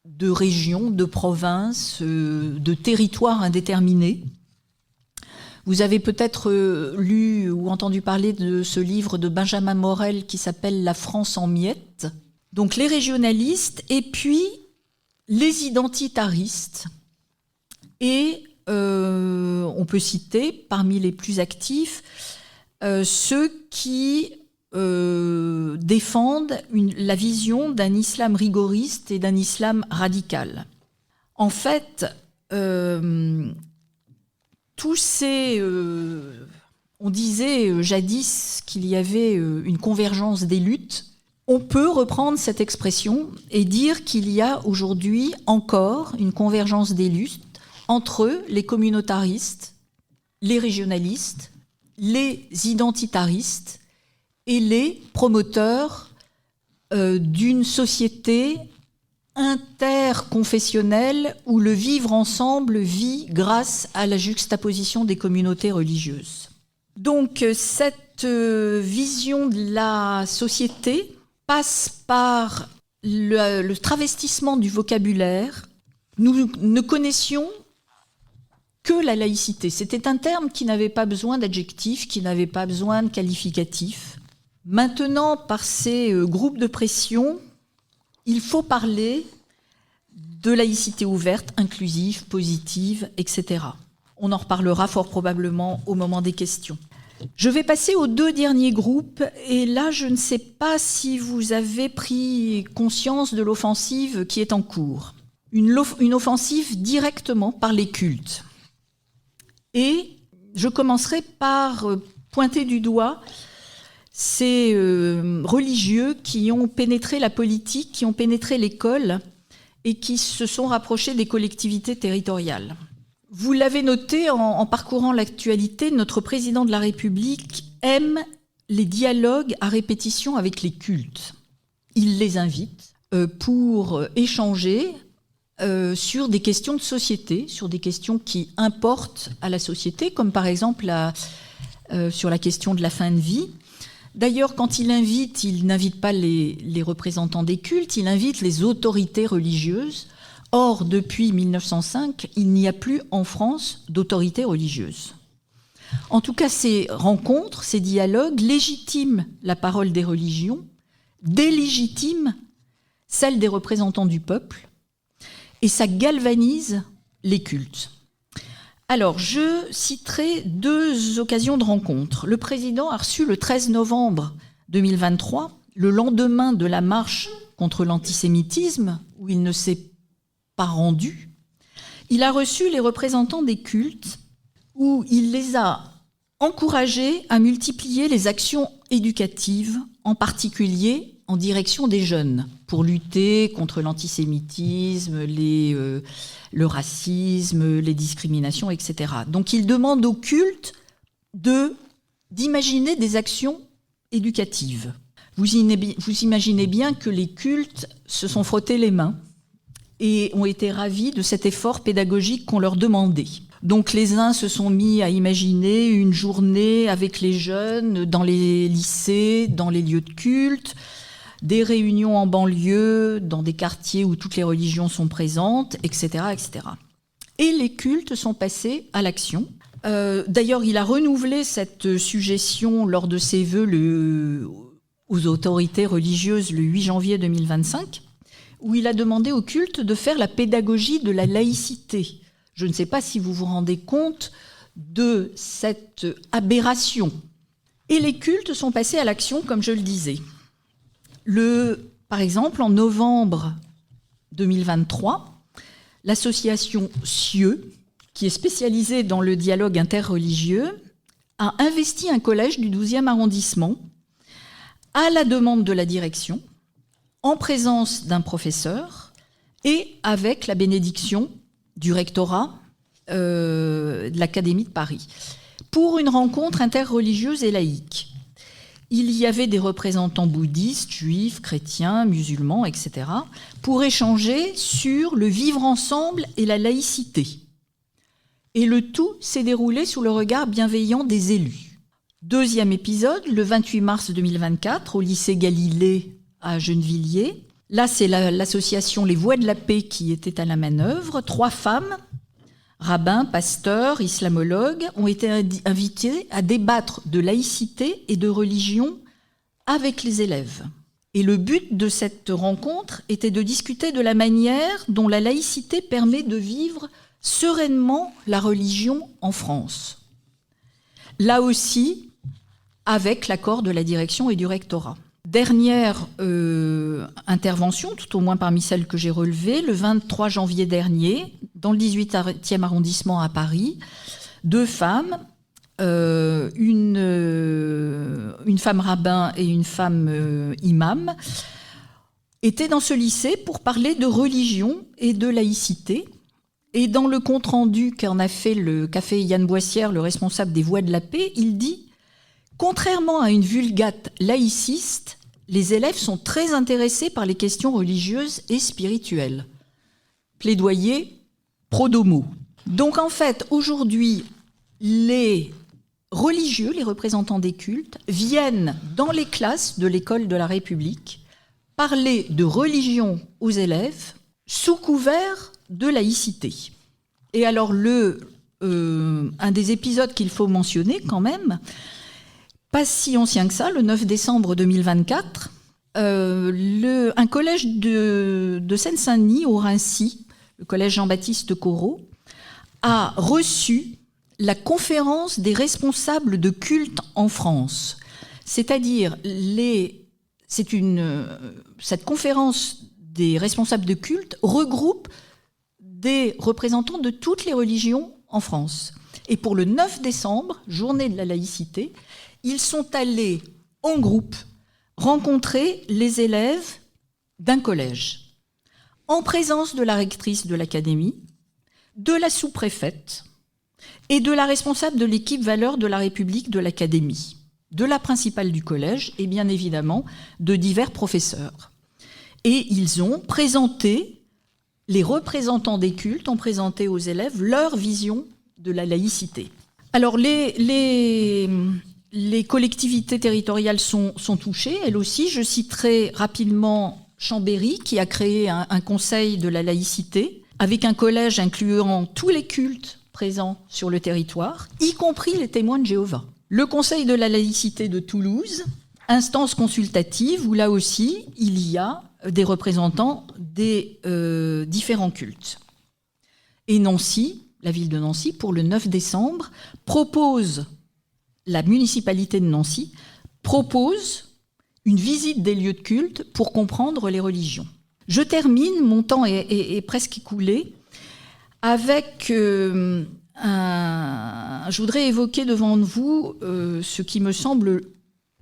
[SPEAKER 6] de régions, de provinces, de territoires indéterminés. Vous avez peut-être lu ou entendu parler de ce livre de Benjamin Morel qui s'appelle « La France en miettes ». Donc les régionalistes et puis les identitaristes. Et on peut citer parmi les plus actifs ceux qui défendent la vision d'un islam rigoriste et d'un islam radical. En fait, on disait jadis qu'il y avait une convergence des luttes. On peut reprendre cette expression et dire qu'il y a aujourd'hui encore une convergence des luttes entre les communautaristes, les régionalistes, les identitaristes et les promoteurs d'une société interconfessionnelle où le vivre ensemble vit grâce à la juxtaposition des communautés religieuses. Donc cette vision de la société passe par le travestissement du vocabulaire. Nous ne connaissions que la laïcité. C'était un terme qui n'avait pas besoin d'adjectifs, qui n'avait pas besoin de qualificatifs. Maintenant, par ces groupes de pression, il faut parler de laïcité ouverte, inclusive, positive, etc. On en reparlera fort probablement au moment des questions. Je vais passer aux 2 derniers groupes, et là, je ne sais pas si vous avez pris conscience de l'offensive qui est en cours. Une offensive directement par les cultes. Et je commencerai par pointer du doigt ces religieux qui ont pénétré la politique, qui ont pénétré l'école et qui se sont rapprochés des collectivités territoriales. Vous l'avez noté en parcourant l'actualité, notre président de la République aime les dialogues à répétition avec les cultes. Il les invite pour échanger sur des questions de société, sur des questions qui importent à la société, comme par exemple sur la question de la fin de vie. D'ailleurs, quand il n'invite pas les représentants des cultes, il invite les autorités religieuses. Or, depuis 1905, il n'y a plus en France d'autorité religieuse. En tout cas, ces rencontres, ces dialogues légitiment la parole des religions, délégitiment celle des représentants du peuple, et ça galvanise les cultes. Alors, je citerai 2 occasions de rencontre. Le président a reçu le 13 novembre 2023, le lendemain de la marche contre l'antisémitisme, où il ne s'est pas rendu. Il a reçu les représentants des cultes, où il les a encouragés à multiplier les actions éducatives, en particulier en direction des jeunes, pour lutter contre l'antisémitisme, le racisme, les discriminations, etc. Donc il demande aux cultes d'imaginer des actions éducatives. Vous imaginez bien que les cultes se sont frottés les mains et ont été ravis de cet effort pédagogique qu'on leur demandait. Donc les uns se sont mis à imaginer une journée avec les jeunes dans les lycées, dans les lieux de culte, des réunions en banlieue, dans des quartiers où toutes les religions sont présentes, etc., etc. Et les cultes sont passés à l'action. D'ailleurs, il a renouvelé cette suggestion lors de ses vœux aux autorités religieuses le 8 janvier 2025, où il a demandé aux cultes de faire la pédagogie de la laïcité. Je ne sais pas si vous vous rendez compte de cette aberration. Et les cultes sont passés à l'action, comme je le disais. Par exemple, en novembre 2023, l'association CIEUX, qui est spécialisée dans le dialogue interreligieux, a investi un collège du 12e arrondissement à la demande de la direction, en présence d'un professeur et avec la bénédiction du rectorat de l'Académie de Paris, pour une rencontre interreligieuse et laïque. Il y avait des représentants bouddhistes, juifs, chrétiens, musulmans, etc., pour échanger sur le vivre ensemble et la laïcité. Et le tout s'est déroulé sous le regard bienveillant des élus. 2e épisode, le 28 mars 2024, au lycée Galilée à Gennevilliers. Là, c'est l'association Les Voix de la Paix qui était à la manœuvre. 3 femmes, rabbins, pasteurs, islamologues, ont été invités à débattre de laïcité et de religion avec les élèves. Et le but de cette rencontre était de discuter de la manière dont la laïcité permet de vivre sereinement la religion en France. Là aussi, avec l'accord de la direction et du rectorat. Dernière intervention, tout au moins parmi celles que j'ai relevées, le 23 janvier dernier, dans le 18e arrondissement à Paris, 2 femmes, une femme rabbin et une femme imam, étaient dans ce lycée pour parler de religion et de laïcité. Et dans le compte-rendu qu'en a fait le café Yann Boissière, le responsable des Voix de la Paix, il dit « Contrairement à une vulgate laïciste, les élèves sont très intéressés par les questions religieuses et spirituelles. Plaidoyer pro domo. Donc en fait, aujourd'hui, les religieux, les représentants des cultes, viennent dans les classes de l'école de la République parler de religion aux élèves sous couvert de laïcité. Et alors, un des épisodes qu'il faut mentionner quand même, pas si ancien que ça, le 9 décembre 2024, un collège de Seine-Saint-Denis, au Raincy, le collège Jean-Baptiste Corot, a reçu la conférence des responsables de culte en France. C'est-à-dire, cette conférence des responsables de culte regroupe des représentants de toutes les religions en France. Et pour le 9 décembre, journée de la laïcité, ils sont allés en groupe rencontrer les élèves d'un collège, en présence de la rectrice de l'académie, de la sous-préfète et de la responsable de l'équipe valeurs de la République de l'académie, de la principale du collège et bien évidemment de divers professeurs. Et ils ont présenté, les représentants des cultes ont présenté aux élèves leur vision de la laïcité. Alors les collectivités territoriales sont touchées, elles aussi. Je citerai rapidement Chambéry, qui a créé un conseil de la laïcité, avec un collège incluant tous les cultes présents sur le territoire, y compris les témoins de Jéhovah. Le conseil de la laïcité de Toulouse, instance consultative, où là aussi, il y a des représentants des différents cultes. Et Nancy, la ville de Nancy, pour le 9 décembre, la municipalité de Nancy propose une visite des lieux de culte pour comprendre les religions. Je termine, mon temps est presque écoulé, avec je voudrais évoquer devant vous ce qui me semble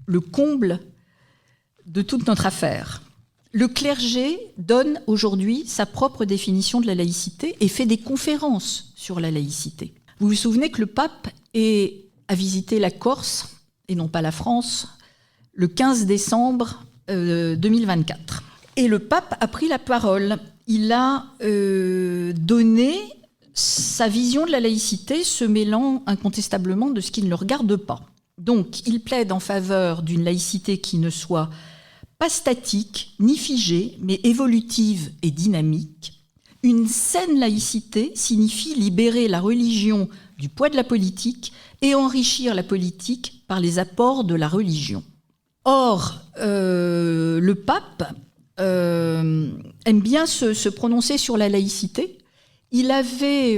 [SPEAKER 6] le comble de toute notre affaire. Le clergé donne aujourd'hui sa propre définition de la laïcité et fait des conférences sur la laïcité. Vous vous souvenez que le pape a visité la Corse, et non pas la France, le 15 décembre 2024. Et le pape a pris la parole. Il a donné sa vision de la laïcité, se mêlant incontestablement de ce qui ne le regarde pas. Donc, il plaide en faveur d'une laïcité qui ne soit pas statique, ni figée, mais évolutive et dynamique. Une saine laïcité signifie libérer la religion du poids de la politique et enrichir la politique par les apports de la religion. Or, le pape aime bien se prononcer sur la laïcité. Il avait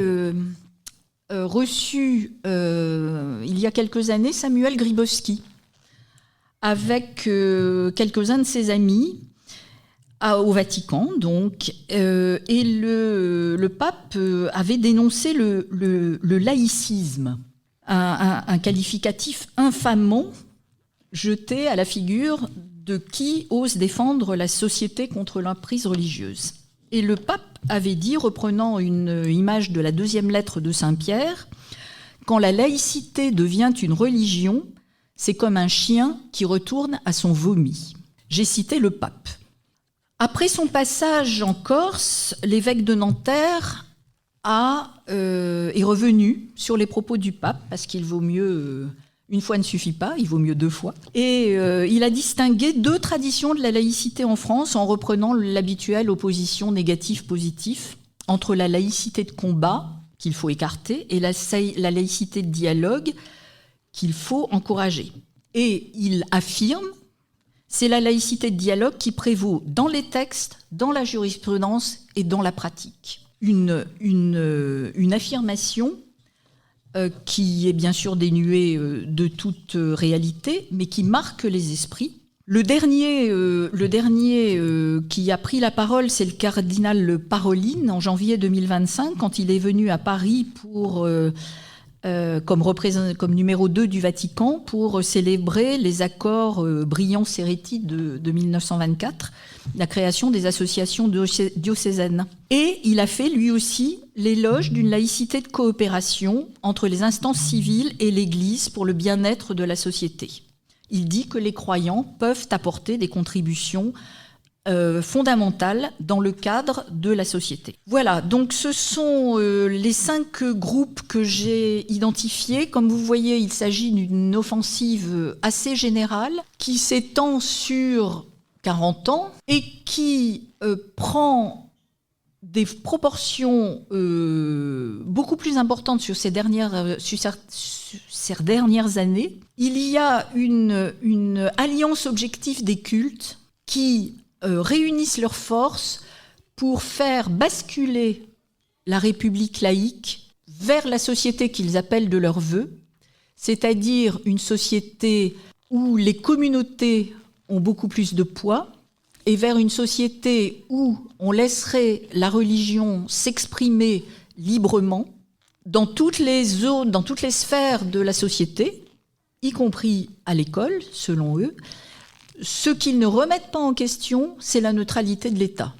[SPEAKER 6] reçu, il y a quelques années, Samuel Grybowski, avec quelques-uns de ses amis, au Vatican, donc, et le pape avait dénoncé le laïcisme, un qualificatif infamant jeté à la figure de qui ose défendre la société contre l'emprise religieuse. Et le pape avait dit, reprenant une image de la deuxième lettre de Saint-Pierre, « Quand la laïcité devient une religion, c'est comme un chien qui retourne à son vomi. » J'ai cité le pape. Après son passage en Corse, l'évêque de Nanterre est revenu sur les propos du pape, parce qu'il vaut mieux, une fois ne suffit pas, il vaut mieux deux fois. Et il a distingué deux traditions de la laïcité en France en reprenant l'habituelle opposition négative-positif entre la laïcité de combat, qu'il faut écarter, et la laïcité de dialogue, qu'il faut encourager. Et il affirme, c'est la laïcité de dialogue qui prévaut dans les textes, dans la jurisprudence et dans la pratique. Une affirmation qui est bien sûr dénuée de toute réalité, mais qui marque les esprits. Le dernier qui a pris la parole, c'est le cardinal Parolin, en janvier 2025, quand il est venu à Paris pour... comme numéro 2 du Vatican pour célébrer les accords Briand-Serretti de 1924, la création des associations diocésaines. Et il a fait lui aussi l'éloge d'une laïcité de coopération entre les instances civiles et l'Église pour le bien-être de la société. Il dit que les croyants peuvent apporter des contributions fondamentales dans le cadre de la société. Voilà, donc ce sont les 5 groupes que j'ai identifiés. Comme vous voyez, il s'agit d'une offensive assez générale qui s'étend sur 40 ans et qui prend des proportions beaucoup plus importantes sur ces dernières années. Il y a une alliance objective des cultes qui réunissent leurs forces pour faire basculer la République laïque vers la société qu'ils appellent de leur vœu, c'est-à-dire une société où les communautés ont beaucoup plus de poids, et vers une société où on laisserait la religion s'exprimer librement dans toutes les zones, dans toutes les sphères de la société, y compris à l'école, selon eux. Ce qu'ils ne remettent pas en question, c'est la neutralité de l'État.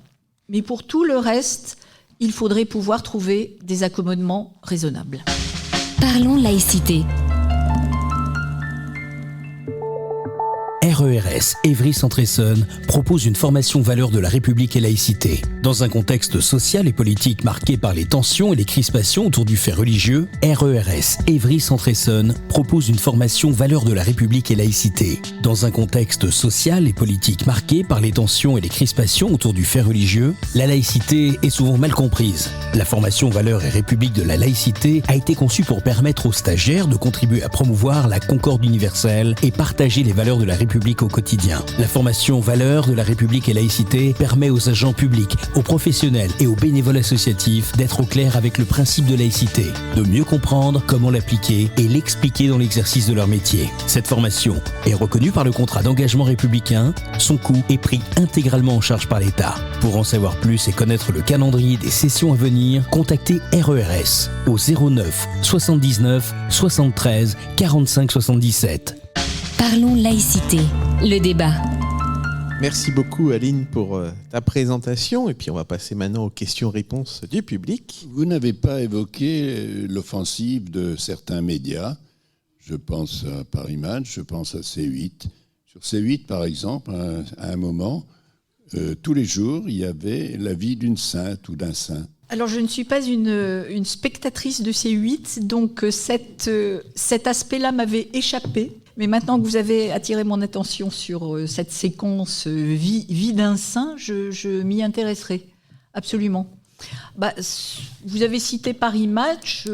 [SPEAKER 6] Mais pour tout le reste, il faudrait pouvoir trouver des accommodements raisonnables.
[SPEAKER 1] Parlons laïcité.
[SPEAKER 4] RERS Évry-Centre-Essonne propose une formation valeurs de la République et laïcité. Dans un contexte social et politique marqué par les tensions et les crispations autour du fait religieux, RERS Évry-Centre-Essonne propose une formation valeurs de la République et laïcité. Dans un contexte social et politique marqué par les tensions et les crispations autour du fait religieux, la laïcité est souvent mal comprise. La formation valeurs et République de la laïcité a été conçue pour permettre aux stagiaires de contribuer à promouvoir la concorde universelle et partager les valeurs de la République au quotidien. La formation valeurs de la République et laïcité permet aux agents publics, aux professionnels et aux bénévoles associatifs d'être au clair avec le principe de laïcité, de mieux comprendre comment l'appliquer et l'expliquer dans l'exercice de leur métier. Cette formation est reconnue par le contrat d'engagement républicain. Son coût est pris intégralement en charge par l'État. Pour en savoir plus et connaître le calendrier des sessions à venir, contactez RERS au 09 79 73 45 77.
[SPEAKER 1] Parlons laïcité, le débat.
[SPEAKER 2] Merci beaucoup Aline pour ta présentation et puis on va passer maintenant aux questions-réponses du public.
[SPEAKER 5] Vous n'avez pas évoqué l'offensive de certains médias. Je pense à Paris Match, je pense à C8. Sur C8 par exemple, à un moment, tous les jours, il y avait la vie d'une sainte ou d'un saint.
[SPEAKER 6] Alors, je ne suis pas une spectatrice de C8, donc cet aspect-là m'avait échappé. Mais maintenant que vous avez attiré mon attention sur cette séquence vie d'un saint, je m'y intéresserai, absolument. Vous avez cité Paris Match.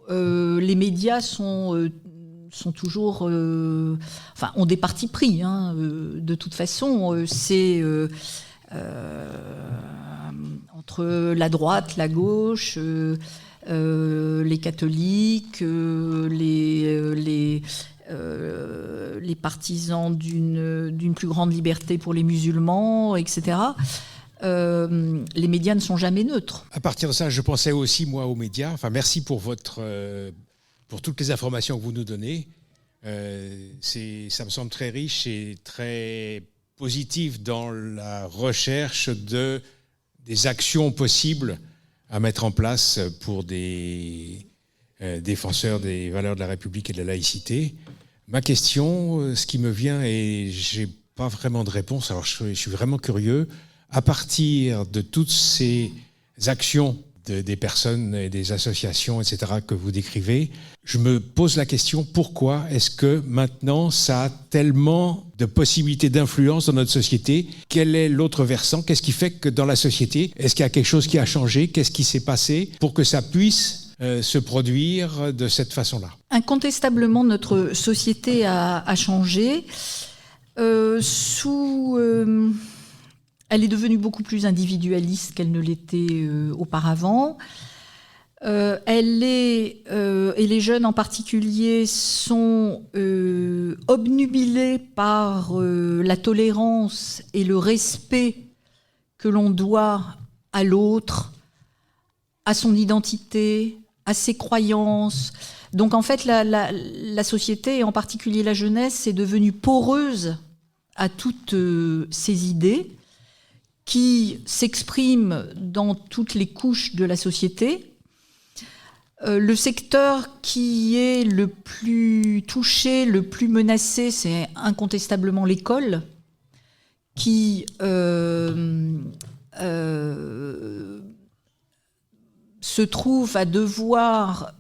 [SPEAKER 6] Les médias sont toujours... ont des partis pris. De toute façon, c'est... entre la droite, la gauche, les catholiques, les partisans d'une plus grande liberté pour les musulmans, etc. Les médias ne sont jamais neutres.
[SPEAKER 7] À partir de ça, je pensais aussi, moi, aux médias. Enfin, merci pour toutes les informations que vous nous donnez. Ça me semble très riche et très positif dans la recherche des actions possibles à mettre en place pour des défenseurs des valeurs de la République et de la laïcité. Ma question, ce qui me vient, et j'ai pas vraiment de réponse, alors je suis vraiment curieux, à partir de toutes ces actions des personnes et des associations, etc., que vous décrivez, je me pose la question, pourquoi est-ce que maintenant ça a tellement de possibilités d'influence dans notre société? Quel est l'autre versant? Qu'est-ce qui fait que dans la société, est-ce qu'il y a quelque chose qui a changé? Qu'est-ce qui s'est passé pour que ça puisse se produire de cette façon-là?
[SPEAKER 6] Incontestablement, notre société a changé. Elle est devenue beaucoup plus individualiste qu'elle ne l'était auparavant. Et les jeunes en particulier sont obnubilés par la tolérance et le respect que l'on doit à l'autre, à son identité, à ses croyances. Donc en fait, la société, et en particulier la jeunesse, est devenue poreuse à toutes ces idées qui s'expriment dans toutes les couches de la société. Le secteur qui est le plus touché, le plus menacé, c'est incontestablement l'école, qui se trouve à devoir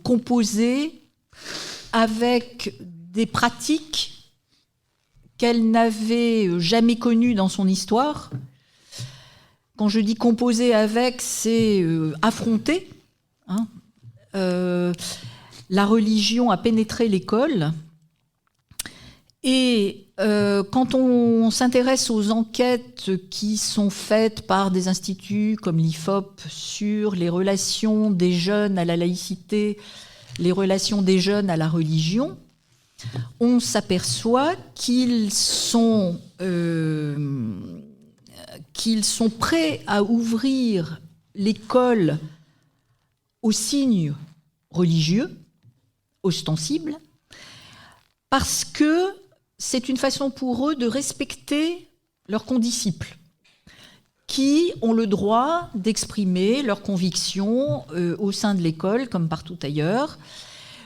[SPEAKER 6] composer avec des pratiques qu'elle n'avait jamais connues dans son histoire. Quand je dis composer avec, c'est affronter. La religion a pénétré l'école. Et quand on s'intéresse aux enquêtes qui sont faites par des instituts comme l'IFOP sur les relations des jeunes à la laïcité, les relations des jeunes à la religion, on s'aperçoit qu'ils sont prêts à ouvrir l'école aux signes religieux, ostensibles, parce que c'est une façon pour eux de respecter leurs condisciples, qui ont le droit d'exprimer leurs convictions au sein de l'école, comme partout ailleurs.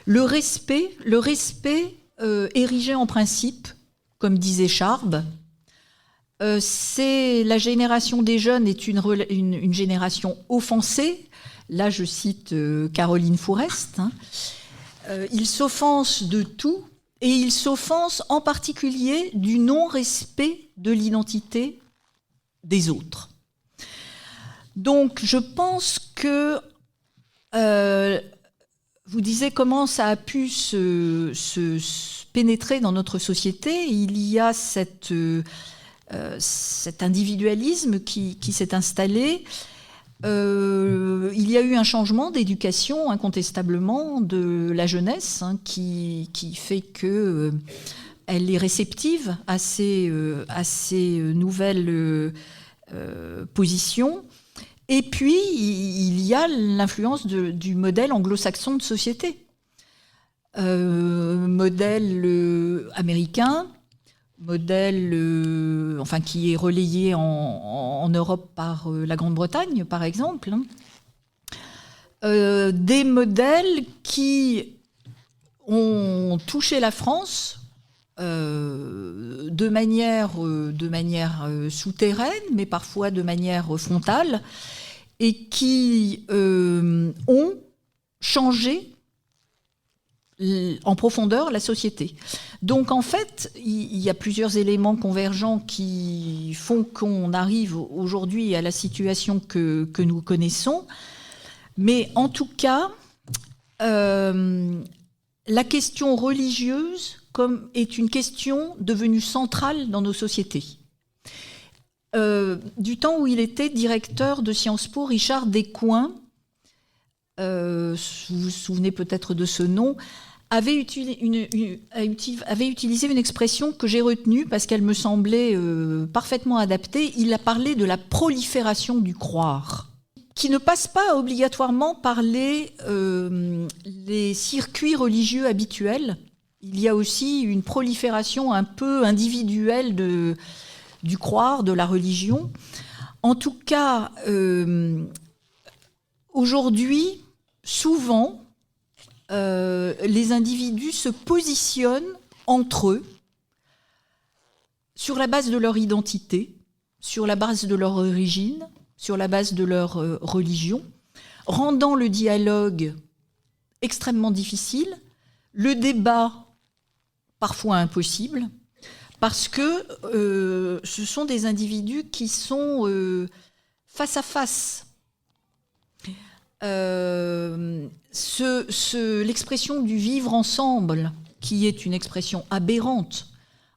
[SPEAKER 6] Le respect érigé en principe, comme disait Charb, c'est la génération des jeunes est une génération offensée. Là, je cite Caroline Fourest. Ils s'offensent de tout, et ils s'offensent en particulier du non-respect de l'identité des autres. Donc, je pense que vous disiez comment ça a pu se pénétrer dans notre société. Il y a cet individualisme qui s'est installé. Il y a eu un changement d'éducation, incontestablement, de la jeunesse, qui fait qu'elle est réceptive à ces nouvelles positions. Et puis, il y a l'influence du modèle anglo-saxon de société. Modèle américain, modèle qui est relayé en Europe par la Grande-Bretagne, par exemple. Des modèles qui ont touché la France de manière souterraine, mais parfois de manière frontale, et qui ont changé en profondeur la société. Donc en fait, il y a plusieurs éléments convergents qui font qu'on arrive aujourd'hui à la situation que nous connaissons. Mais en tout cas, la question religieuse est une question devenue centrale dans nos sociétés. Du temps où il était directeur de Sciences Po, Richard Descoings, vous vous souvenez peut-être de ce nom, avait utilisé une expression que j'ai retenue parce qu'elle me semblait parfaitement adaptée. Il a parlé de la prolifération du croire, qui ne passe pas obligatoirement par les circuits religieux habituels. Il y a aussi une prolifération un peu individuelle du croire, de la religion. En tout cas, aujourd'hui, souvent, les individus se positionnent entre eux sur la base de leur identité, sur la base de leur origine, sur la base de leur religion, rendant le dialogue extrêmement difficile, le débat parfois impossible, parce que ce sont des individus qui sont face à face. L'expression du vivre ensemble, qui est une expression aberrante,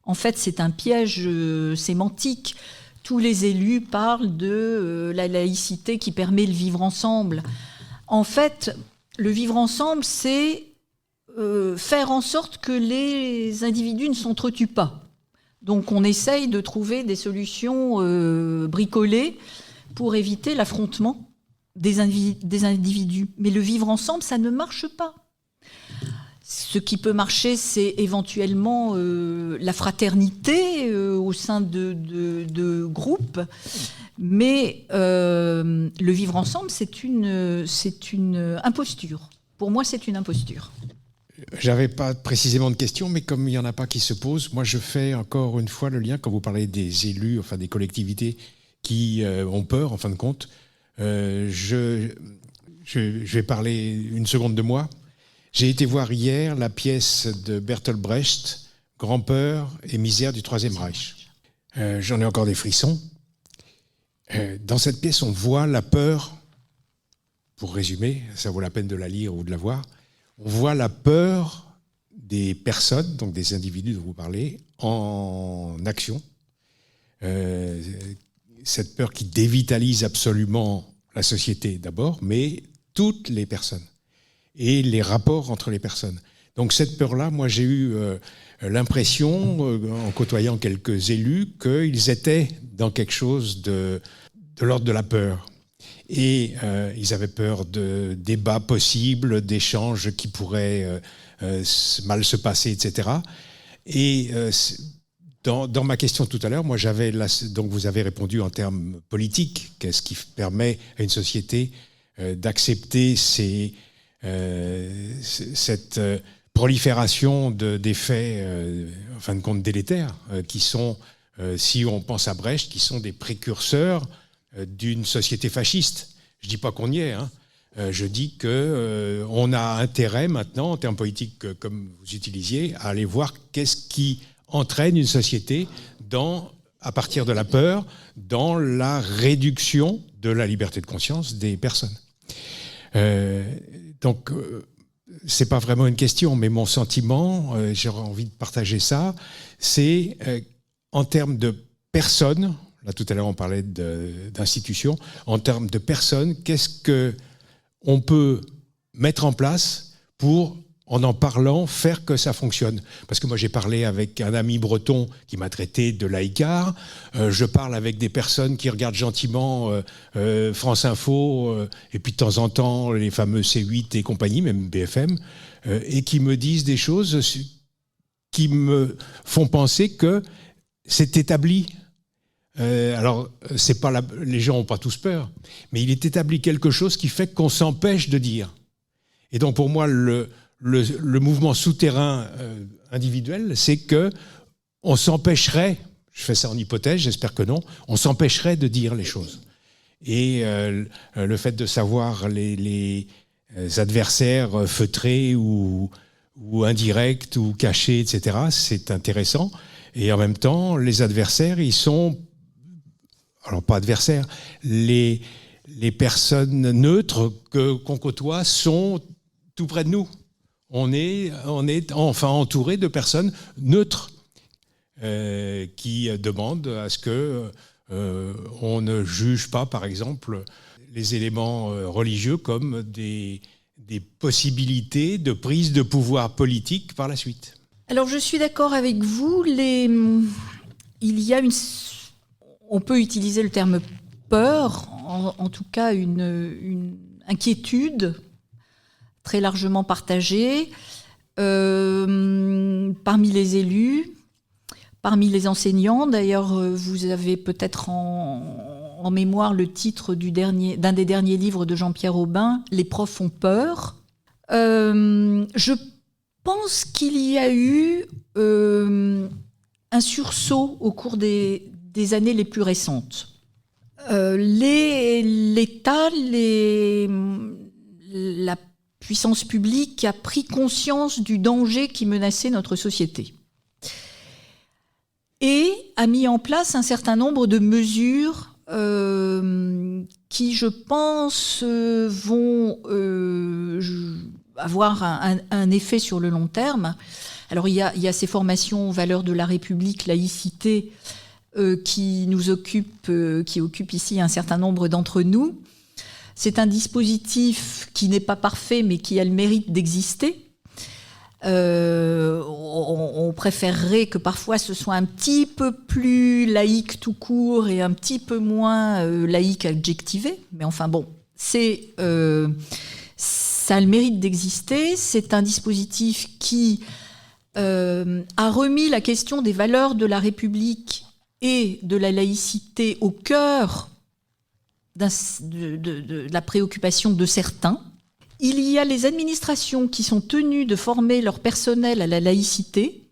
[SPEAKER 6] en fait c'est un piège sémantique. Tous les élus parlent de la laïcité qui permet le vivre ensemble. En fait, le vivre ensemble, c'est faire en sorte que les individus ne s'entretuent pas. Donc on essaye de trouver des solutions bricolées pour éviter l'affrontement des individus. Mais le vivre ensemble, ça ne marche pas. Ce qui peut marcher, c'est éventuellement la fraternité au sein de groupes. Mais le vivre ensemble, c'est une imposture. Pour moi, c'est une imposture.
[SPEAKER 7] J'avais pas précisément de questions, mais comme il n'y en a pas qui se posent, moi je fais encore une fois le lien, quand vous parlez des élus, enfin des collectivités qui ont peur, en fin de compte. Je vais parler une seconde de moi. J'ai été voir hier la pièce de Bertolt Brecht, Grand-peur et misère du Troisième Reich. J'en ai encore des frissons. Dans cette pièce, on voit la peur, pour résumer, ça vaut la peine de la lire ou de la voir, on voit la peur des personnes, donc des individus dont vous parlez, en action. Cette peur qui dévitalise absolument la société d'abord, mais toutes les personnes et les rapports entre les personnes. Donc cette peur-là, moi j'ai eu l'impression, en côtoyant quelques élus, qu'ils étaient dans quelque chose de l'ordre de la peur. Et ils avaient peur de débats possibles, d'échanges qui pourraient mal se passer, etc. Et dans ma question tout à l'heure, moi j'avais donc vous avez répondu en termes politiques. Qu'est-ce qui permet à une société d'accepter cette prolifération d'effets, en fin de compte, délétères, qui sont, si on pense à Brecht, qui sont des précurseurs d'une société fasciste. Je ne dis pas qu'on y est, hein. Je dis qu'on a intérêt maintenant, en termes politiques comme vous utilisiez, à aller voir qu'est-ce qui entraîne une société à partir de la peur, dans la réduction de la liberté de conscience des personnes. Donc, c'est pas vraiment une question, mais mon sentiment, j'aurais envie de partager ça, c'est en termes de personnes. Là, tout à l'heure, on parlait d'institutions. En termes de personnes, qu'est-ce qu'on peut mettre en place pour, en parlant, faire que ça fonctionne? Parce que moi, j'ai parlé avec un ami breton qui m'a traité de laïcard. Je parle avec des personnes qui regardent gentiment France Info, et puis de temps en temps, les fameux C8 et compagnie, même BFM, et qui me disent des choses qui me font penser que c'est établi. Alors, c'est pas les gens n'ont pas tous peur, mais il est établi quelque chose qui fait qu'on s'empêche de dire. Et donc, pour moi, le mouvement souterrain individuel, c'est que on s'empêcherait, je fais ça en hypothèse, j'espère que non, on s'empêcherait de dire les choses. Et le fait de savoir les adversaires feutrés ou indirects ou cachés, etc., c'est intéressant. Et en même temps, les adversaires, ils sont... Alors, pas adversaires, les personnes neutres qu'on côtoie sont tout près de nous. On est enfin entouré de personnes neutres qui demandent à ce que on ne juge pas, par exemple, les éléments religieux comme des possibilités de prise de pouvoir politique par la suite.
[SPEAKER 6] Alors, je suis d'accord avec vous. On peut utiliser le terme peur, en tout cas une inquiétude très largement partagée parmi les élus, parmi les enseignants. D'ailleurs, vous avez peut-être en mémoire le titre d'un des derniers livres de Jean-Pierre Aubin, « Les profs ont peur ». Je pense qu'il y a eu un sursaut au cours des années les plus récentes. L'État, la puissance publique a pris conscience du danger qui menaçait notre société et a mis en place un certain nombre de mesures qui, je pense, vont avoir un effet sur le long terme. Alors, il y a ces formations valeurs de la République, laïcité, qui occupe ici un certain nombre d'entre nous. C'est un dispositif qui n'est pas parfait, mais qui a le mérite d'exister. On préférerait que parfois ce soit un petit peu plus laïque tout court et un petit peu moins laïque adjectivé. Mais enfin bon, ça a le mérite d'exister. C'est un dispositif qui a remis la question des valeurs de la République et de la laïcité au cœur de la préoccupation de certains. Il y a les administrations qui sont tenues de former leur personnel à la laïcité.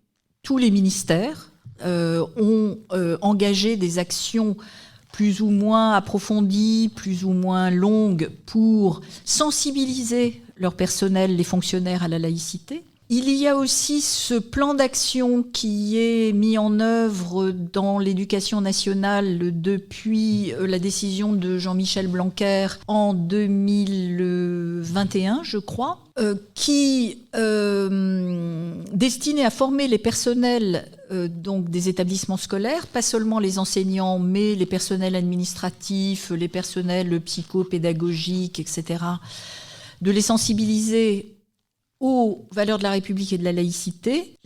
[SPEAKER 6] Tous les ministères ont engagé des actions plus ou moins approfondies, plus ou moins longues, pour sensibiliser leur personnel, les fonctionnaires, à la laïcité. Il y a aussi ce plan d'action qui est mis en œuvre dans l'éducation nationale depuis la décision de Jean-Michel Blanquer en 2021, je crois, qui destiné à former les personnels donc des établissements scolaires, pas seulement les enseignants, mais les personnels administratifs, les personnels psychopédagogiques, etc., de les sensibiliser aux valeurs de la République et de la laïcité.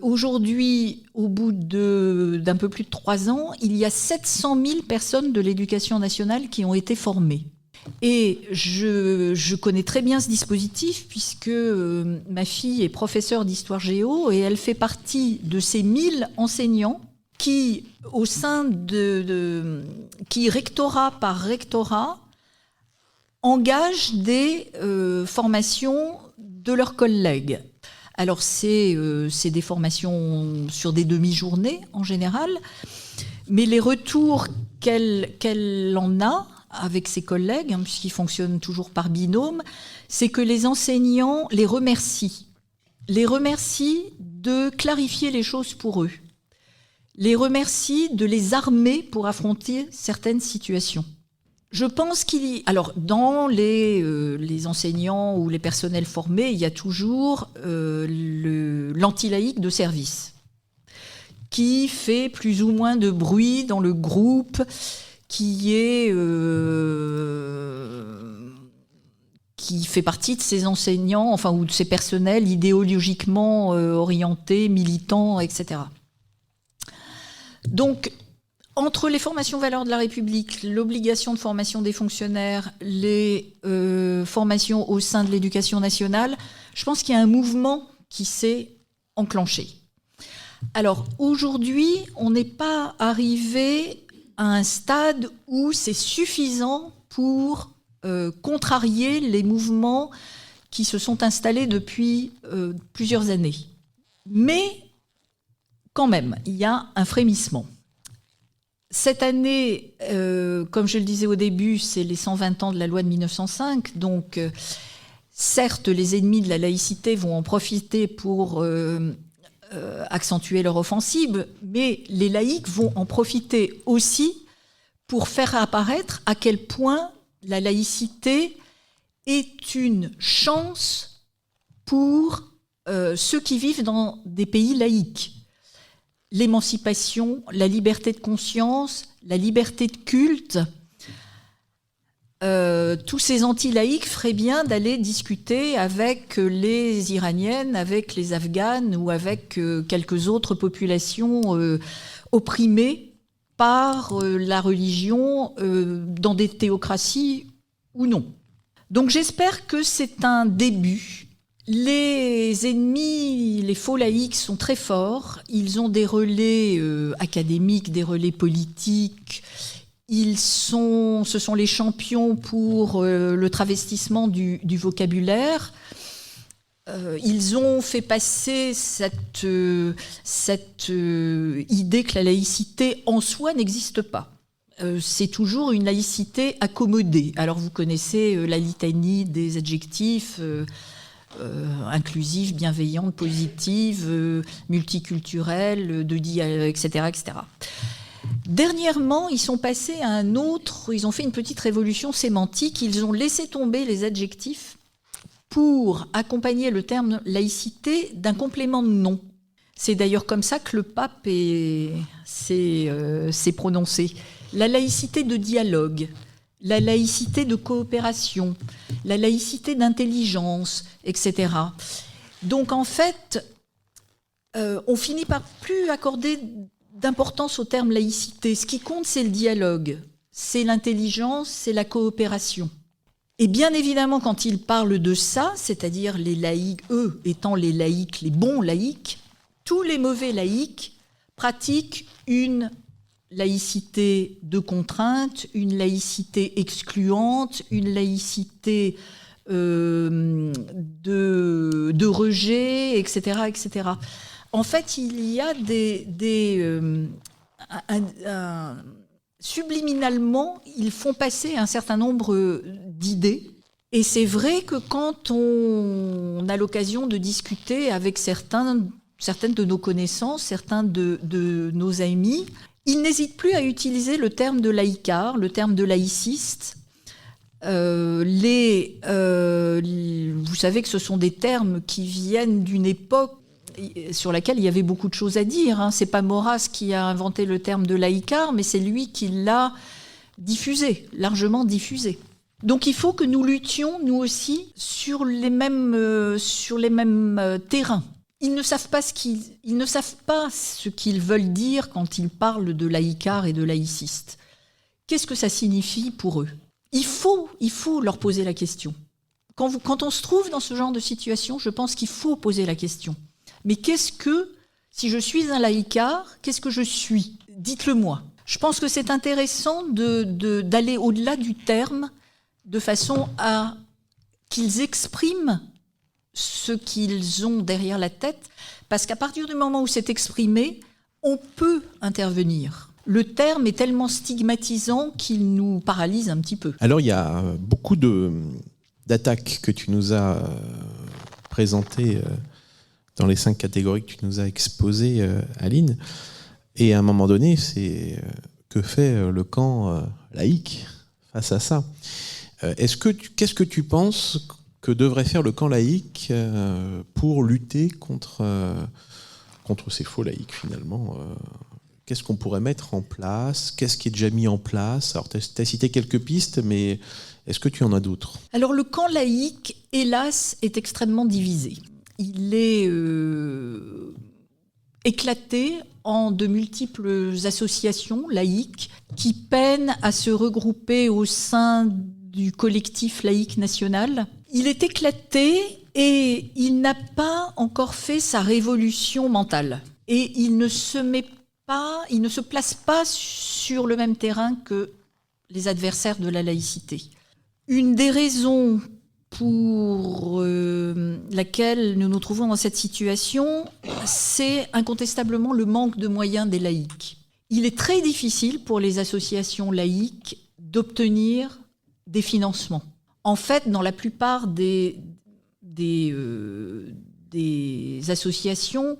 [SPEAKER 6] Aujourd'hui, au bout d'un peu plus de 3 ans, il y a 700 000 personnes de l'éducation nationale qui ont été formées. Et je connais très bien ce dispositif puisque ma fille est professeure d'histoire géo et elle fait partie de ces 1000 enseignants qui, au sein qui rectorat par rectorat, engagent des formations de leurs collègues. Alors c'est des formations sur des demi-journées en général, mais les retours qu'elle en a avec ses collègues, puisqu'ils fonctionnent toujours par binôme, c'est que les enseignants les remercient de clarifier les choses pour eux, les remercient de les armer pour affronter certaines situations. Je pense alors dans les enseignants ou les personnels formés, il y a toujours l'anti-laïque de service qui fait plus ou moins de bruit dans le groupe, qui fait partie de ces enseignants, enfin, ou de ces personnels idéologiquement orientés, militants, etc. Donc, entre les formations valeurs de la République, l'obligation de formation des fonctionnaires, les formations au sein de l'éducation nationale, je pense qu'il y a un mouvement qui s'est enclenché. Alors, aujourd'hui, on n'est pas arrivé à un stade où c'est suffisant pour contrarier les mouvements qui se sont installés depuis plusieurs années. Mais, quand même, il y a un frémissement. Cette année, comme je le disais au début, c'est les 120 ans de la loi de 1905. Donc, certes, les ennemis de la laïcité vont en profiter pour accentuer leur offensive, mais les laïcs vont en profiter aussi pour faire apparaître à quel point la laïcité est une chance pour ceux qui vivent dans des pays laïques. L'émancipation, la liberté de conscience, la liberté de culte, tous ces anti-laïcs feraient bien d'aller discuter avec les Iraniennes, avec les Afghanes ou avec quelques autres populations opprimées par la religion dans des théocraties ou non. Donc j'espère que c'est un début. Les ennemis, les faux laïcs sont très forts. Ils ont des relais académiques, des relais politiques. Ce sont les champions pour le travestissement du vocabulaire. Ils ont fait passer cette idée que la laïcité en soi n'existe pas. C'est toujours une laïcité accommodée. Alors vous connaissez la litanie des adjectifs inclusive, bienveillante, positive, multiculturelle, etc., etc. Dernièrement, ils sont passés à ils ont fait une petite révolution sémantique, ils ont laissé tomber les adjectifs pour accompagner le terme laïcité d'un complément de nom. C'est d'ailleurs comme ça que le pape s'est prononcé. La laïcité de dialogue, la laïcité de coopération, la laïcité d'intelligence, etc. Donc en fait, on finit par plus accorder d'importance au terme laïcité. Ce qui compte, c'est le dialogue, c'est l'intelligence, c'est la coopération. Et bien évidemment, quand ils parlent de ça, c'est-à-dire les laïcs, eux étant les laïcs, les bons laïcs, tous les mauvais laïcs pratiquent une laïcité de contrainte, une laïcité excluante, une laïcité de rejet, etc., etc. En fait, il y a subliminalement, ils font passer un certain nombre d'idées. Et c'est vrai que quand on a l'occasion de discuter avec certaines de nos connaissances, certains de nos amis, ils n'hésitent plus à utiliser le terme de laïcard, le terme de laïciste. Vous savez que ce sont des termes qui viennent d'une époque sur laquelle il y avait beaucoup de choses à dire. C'est pas Maurras qui a inventé le terme de laïcard, mais c'est lui qui l'a diffusé, largement diffusé. Donc il faut que nous luttions, nous aussi, sur les mêmes terrains. Ils ne savent pas ce qu'ils veulent dire quand ils parlent de laïcard et de laïciste. Qu'est-ce que ça signifie pour eux ? Il faut leur poser la question. Quand on se trouve dans ce genre de situation, je pense qu'il faut poser la question. Mais si je suis un laïcard, qu'est-ce que je suis ? Dites-le moi. Je pense que c'est intéressant d'aller au-delà du terme de façon à qu'ils expriment ce qu'ils ont derrière la tête, parce qu'à partir du moment où c'est exprimé, on peut intervenir. Le terme est tellement stigmatisant qu'il nous paralyse un petit peu.
[SPEAKER 2] Alors, il y a beaucoup d'attaques que tu nous as présentées dans les 5 catégories que tu nous as exposées, Aline. Et à un moment donné, c'est que fait le camp laïque face à ça ? Qu'est-ce que tu penses que devrait faire le camp laïque pour lutter contre ces faux laïcs, finalement ? Qu'est-ce qu'on pourrait mettre en place ? Qu'est-ce qui est déjà mis en place ? Alors, tu as cité quelques pistes, mais est-ce que tu en as d'autres ?
[SPEAKER 6] Alors, le camp laïque, hélas, est extrêmement divisé. Il est éclaté en de multiples associations laïques qui peinent à se regrouper au sein du collectif laïque national. Il est éclaté et il n'a pas encore fait sa révolution mentale. Et il ne se place pas sur le même terrain que les adversaires de la laïcité. Une des raisons pour laquelle nous nous trouvons dans cette situation, c'est incontestablement le manque de moyens des laïcs. Il est très difficile pour les associations laïques d'obtenir des financements. En fait, dans la plupart des associations,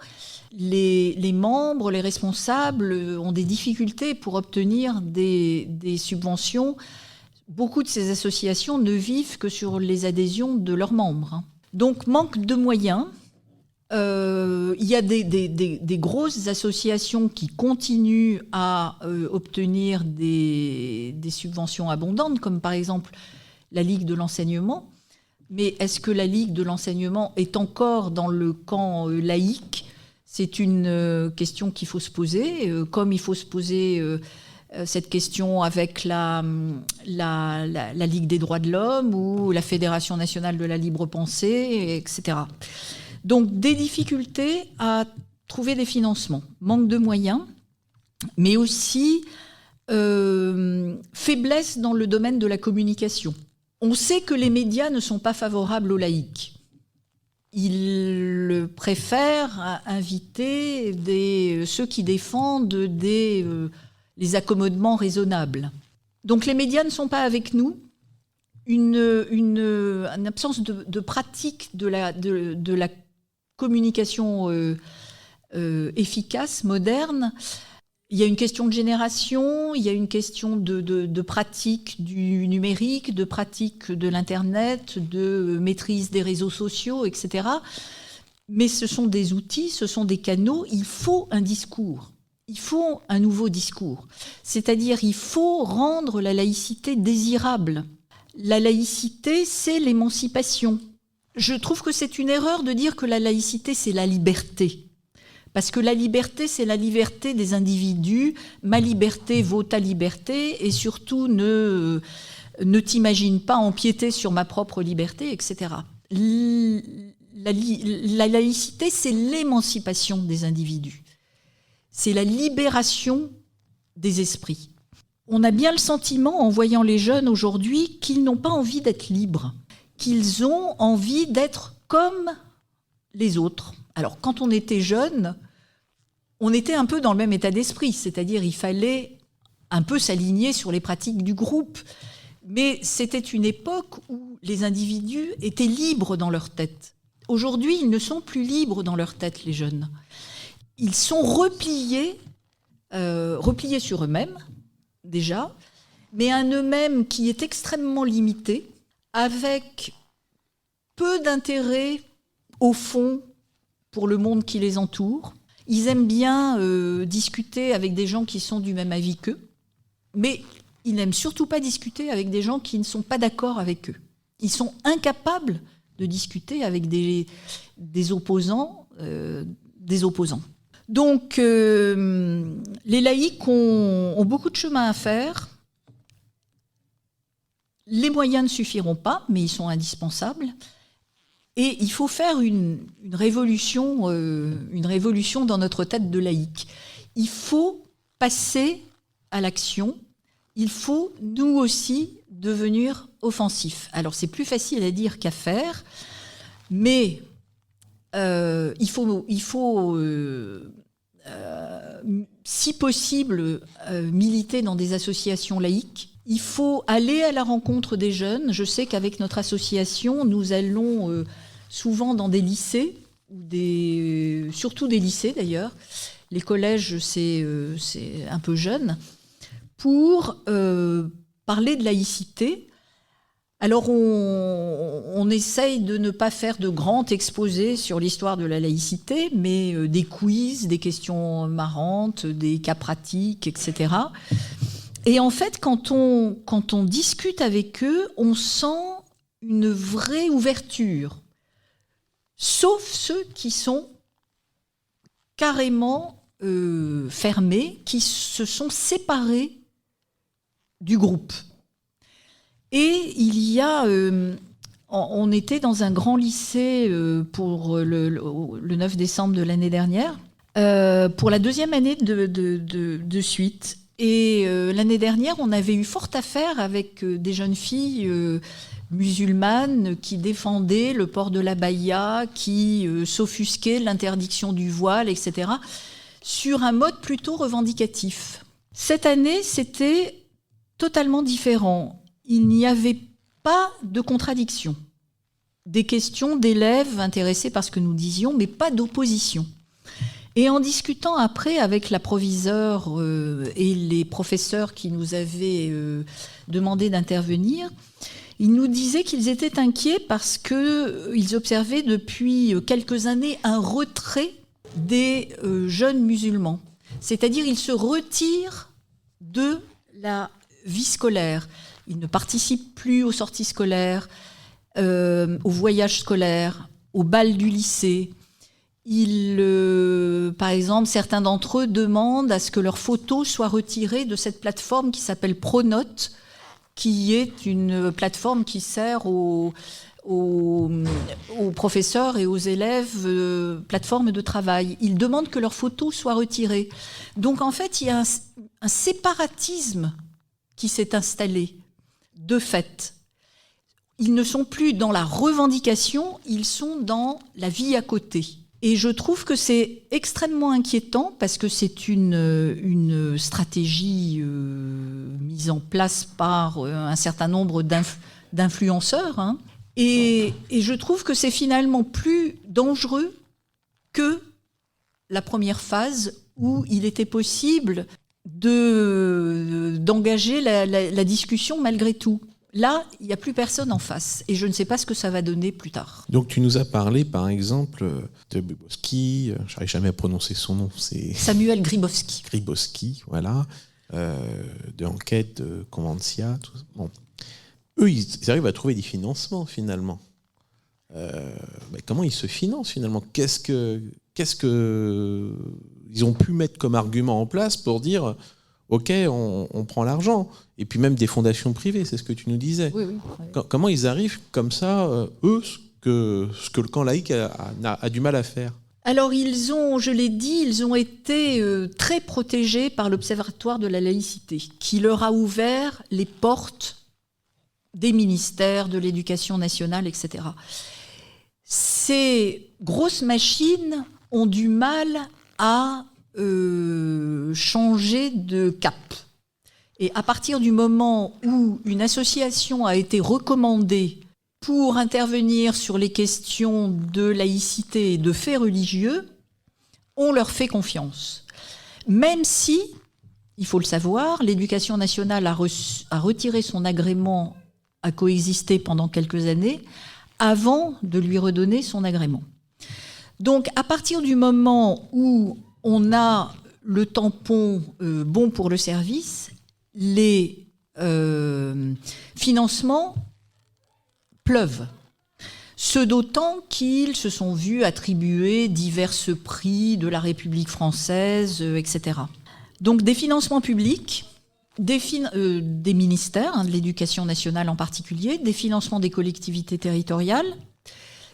[SPEAKER 6] les membres, les responsables ont des difficultés pour obtenir des subventions. Beaucoup de ces associations ne vivent que sur les adhésions de leurs membres. Donc, manque de moyens. Il y a des grosses associations qui continuent à obtenir des subventions abondantes, comme par exemple la Ligue de l'enseignement. Mais est-ce que la Ligue de l'enseignement est encore dans le camp laïque ? C'est une question qu'il faut se poser, comme il faut se poser cette question avec la Ligue des droits de l'homme ou la Fédération nationale de la libre pensée, etc. Donc des difficultés à trouver des financements, manque de moyens, mais aussi faiblesse dans le domaine de la communication. On sait que les médias ne sont pas favorables aux laïcs. Ils préfèrent inviter ceux qui défendent les accommodements raisonnables. Donc les médias ne sont pas avec nous. Une absence de pratique de la communication efficace, moderne. Il y a une question de génération, il y a une question de pratique du numérique, de pratique de l'Internet, de maîtrise des réseaux sociaux, etc. Mais ce sont des outils, ce sont des canaux. Il faut un discours. Il faut un nouveau discours. C'est-à-dire, il faut rendre la laïcité désirable. La laïcité, c'est l'émancipation. Je trouve que c'est une erreur de dire que la laïcité, c'est la liberté. Parce que la liberté, c'est la liberté des individus. Ma liberté vaut ta liberté. Et surtout, ne t'imagine pas empiéter sur ma propre liberté, etc. La laïcité, c'est l'émancipation des individus. C'est la libération des esprits. On a bien le sentiment, en voyant les jeunes aujourd'hui, qu'ils n'ont pas envie d'être libres, qu'ils ont envie d'être comme les autres. Alors, quand on était jeune, on était un peu dans le même état d'esprit, c'est-à-dire il fallait un peu s'aligner sur les pratiques du groupe. Mais c'était une époque où les individus étaient libres dans leur tête. Aujourd'hui, ils ne sont plus libres dans leur tête, les jeunes. Ils sont repliés sur eux-mêmes, déjà, mais un eux-mêmes qui est extrêmement limité, avec peu d'intérêt, au fond, pour le monde qui les entoure. Ils aiment bien discuter avec des gens qui sont du même avis qu'eux, mais ils n'aiment surtout pas discuter avec des gens qui ne sont pas d'accord avec eux. Ils sont incapables de discuter avec des opposants. Donc, les laïcs ont beaucoup de chemin à faire. Les moyens ne suffiront pas, mais ils sont indispensables. Et il faut faire une révolution dans notre tête de laïcs. Il faut passer à l'action. Il faut, nous aussi, devenir offensifs. Alors, c'est plus facile à dire qu'à faire, mais il faut si possible, militer dans des associations laïques. Il faut aller à la rencontre des jeunes. Je sais qu'avec notre association, nous allons souvent dans des lycées, surtout des lycées d'ailleurs. Les collèges, c'est un peu jeune, pour parler de laïcité. Alors on essaye de ne pas faire de grands exposés sur l'histoire de la laïcité, mais des quiz, des questions marrantes, des cas pratiques, etc. Et en fait, quand on discute avec eux, on sent une vraie ouverture, sauf ceux qui sont carrément fermés, qui se sont séparés du groupe. Et il y a... on était dans un grand lycée pour le 9 décembre de l'année dernière, pour la deuxième année de suite. Et l'année dernière, on avait eu fort à faire avec des jeunes filles musulmanes qui défendaient le port de l'abaya, qui s'offusquaient l'interdiction du voile, etc., sur un mode plutôt revendicatif. Cette année, c'était totalement différent. Il n'y avait pas de contradiction. Des questions d'élèves intéressés par ce que nous disions, mais pas d'opposition. Et en discutant après avec la proviseure et les professeurs qui nous avaient demandé d'intervenir, ils nous disaient qu'ils étaient inquiets parce qu'ils observaient depuis quelques années un retrait des jeunes musulmans. C'est-à-dire ils se retirent de la vie scolaire. Ils ne participent plus aux sorties scolaires, aux voyages scolaires, au bal du lycée. Par exemple, certains d'entre eux demandent à ce que leurs photos soient retirées de cette plateforme qui s'appelle Pronote, qui est une plateforme qui sert aux professeurs et aux élèves, plateforme de travail. Ils demandent que leurs photos soient retirées. Donc en fait, il y a un séparatisme qui s'est installé, de fait. Ils ne sont plus dans la revendication, ils sont dans la vie à côté. Et je trouve que c'est extrêmement inquiétant parce que c'est une stratégie mise en place par un certain nombre d'influenceurs. Hein. Et je trouve que c'est finalement plus dangereux que la première phase où il était possible d'engager la discussion malgré tout. Là, il n'y a plus personne en face. Et je ne sais pas ce que ça va donner plus tard.
[SPEAKER 2] Donc tu nous as parlé, par exemple, de Grybowski. Je n'arrive jamais à prononcer son nom. C'est
[SPEAKER 6] Samuel Grybowski.
[SPEAKER 2] Grybowski, voilà. De Enquête, de Conventia. Tout ça. Bon. Eux, ils arrivent à trouver des financements, finalement. Mais comment ils se financent, finalement ? Qu'est-ce que ils ont pu mettre comme argument en place pour dire... OK, on prend l'argent. Et puis même des fondations privées, c'est ce que tu nous disais.
[SPEAKER 6] Oui.
[SPEAKER 2] Comment ils arrivent comme ça, eux, ce que le camp laïque a du mal à faire ?
[SPEAKER 6] Alors, je l'ai dit, ils ont été très protégés par l'Observatoire de la laïcité, qui leur a ouvert les portes des ministères, de l'éducation nationale, etc. Ces grosses machines ont du mal à changer de cap. Et à partir du moment où une association a été recommandée pour intervenir sur les questions de laïcité et de faits religieux, on leur fait confiance. Même si, il faut le savoir, l'éducation nationale a retiré son agrément à coexister pendant quelques années avant de lui redonner son agrément. Donc, à partir du moment où on a le tampon bon pour le service, les financements pleuvent. Ce d'autant qu'ils se sont vus attribuer divers prix de la République française, etc. Donc des financements publics, des ministères, de l'éducation nationale en particulier, des financements des collectivités territoriales,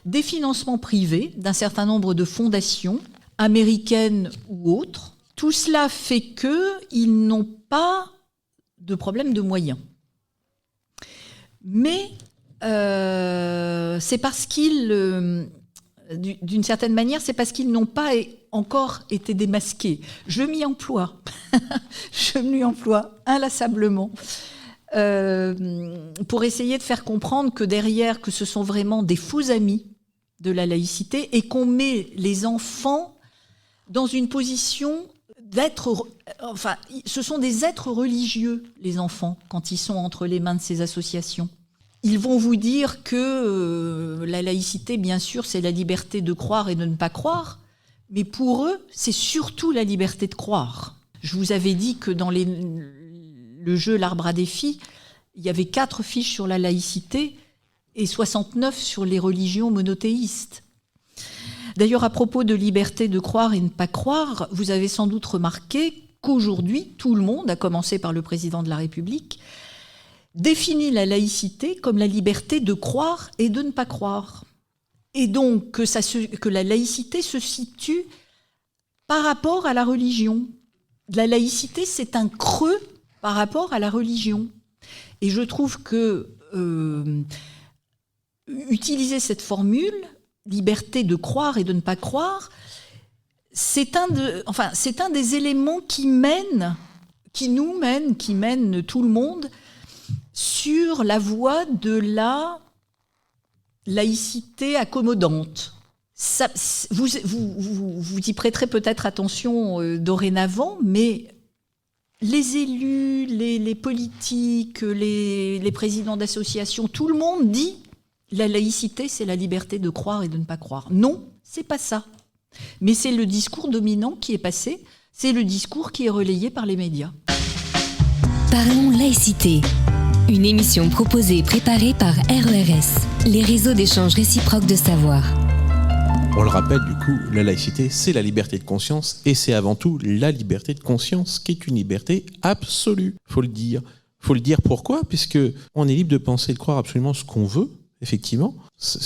[SPEAKER 6] des financements privés d'un certain nombre de fondations, américaines ou autres. Tout cela fait qu'ils n'ont pas de problème de moyens. Mais c'est parce qu'ils, d'une certaine manière, c'est parce qu'ils n'ont pas encore été démasqués. Je m'y emploie, inlassablement, pour essayer de faire comprendre que derrière, que ce sont vraiment des faux amis de la laïcité et qu'on met les enfants dans une position d'être... Enfin, ce sont des êtres religieux, les enfants, quand ils sont entre les mains de ces associations. Ils vont vous dire que la laïcité, bien sûr, c'est la liberté de croire et de ne pas croire, mais pour eux, c'est surtout la liberté de croire. Je vous avais dit que dans le jeu L'Arbre à défi, il y avait 4 fiches sur la laïcité et 69 sur les religions monothéistes. D'ailleurs, à propos de liberté de croire et ne pas croire, vous avez sans doute remarqué qu'aujourd'hui, tout le monde, à commencer par le président de la République, définit la laïcité comme la liberté de croire et de ne pas croire. Et donc que la laïcité se situe par rapport à la religion. La laïcité, c'est un creux par rapport à la religion. Et je trouve que utiliser cette formule, liberté de croire et de ne pas croire, c'est un des éléments qui mène tout le monde sur la voie de la laïcité accommodante. Ça, vous y prêterez peut-être attention dorénavant, mais les élus, les politiques, les présidents d'associations, tout le monde dit la laïcité, c'est la liberté de croire et de ne pas croire. Non, c'est pas ça. Mais c'est le discours dominant qui est passé, c'est le discours qui est relayé par les médias.
[SPEAKER 1] Parlons laïcité. Une émission proposée et préparée par RERS, les réseaux d'échange réciproque de savoir.
[SPEAKER 2] On le rappelle, du coup, la laïcité, c'est la liberté de conscience et c'est avant tout la liberté de conscience qui est une liberté absolue. Faut le dire. Faut le dire pourquoi ? Puisque on est libre de penser et de croire absolument ce qu'on veut, effectivement.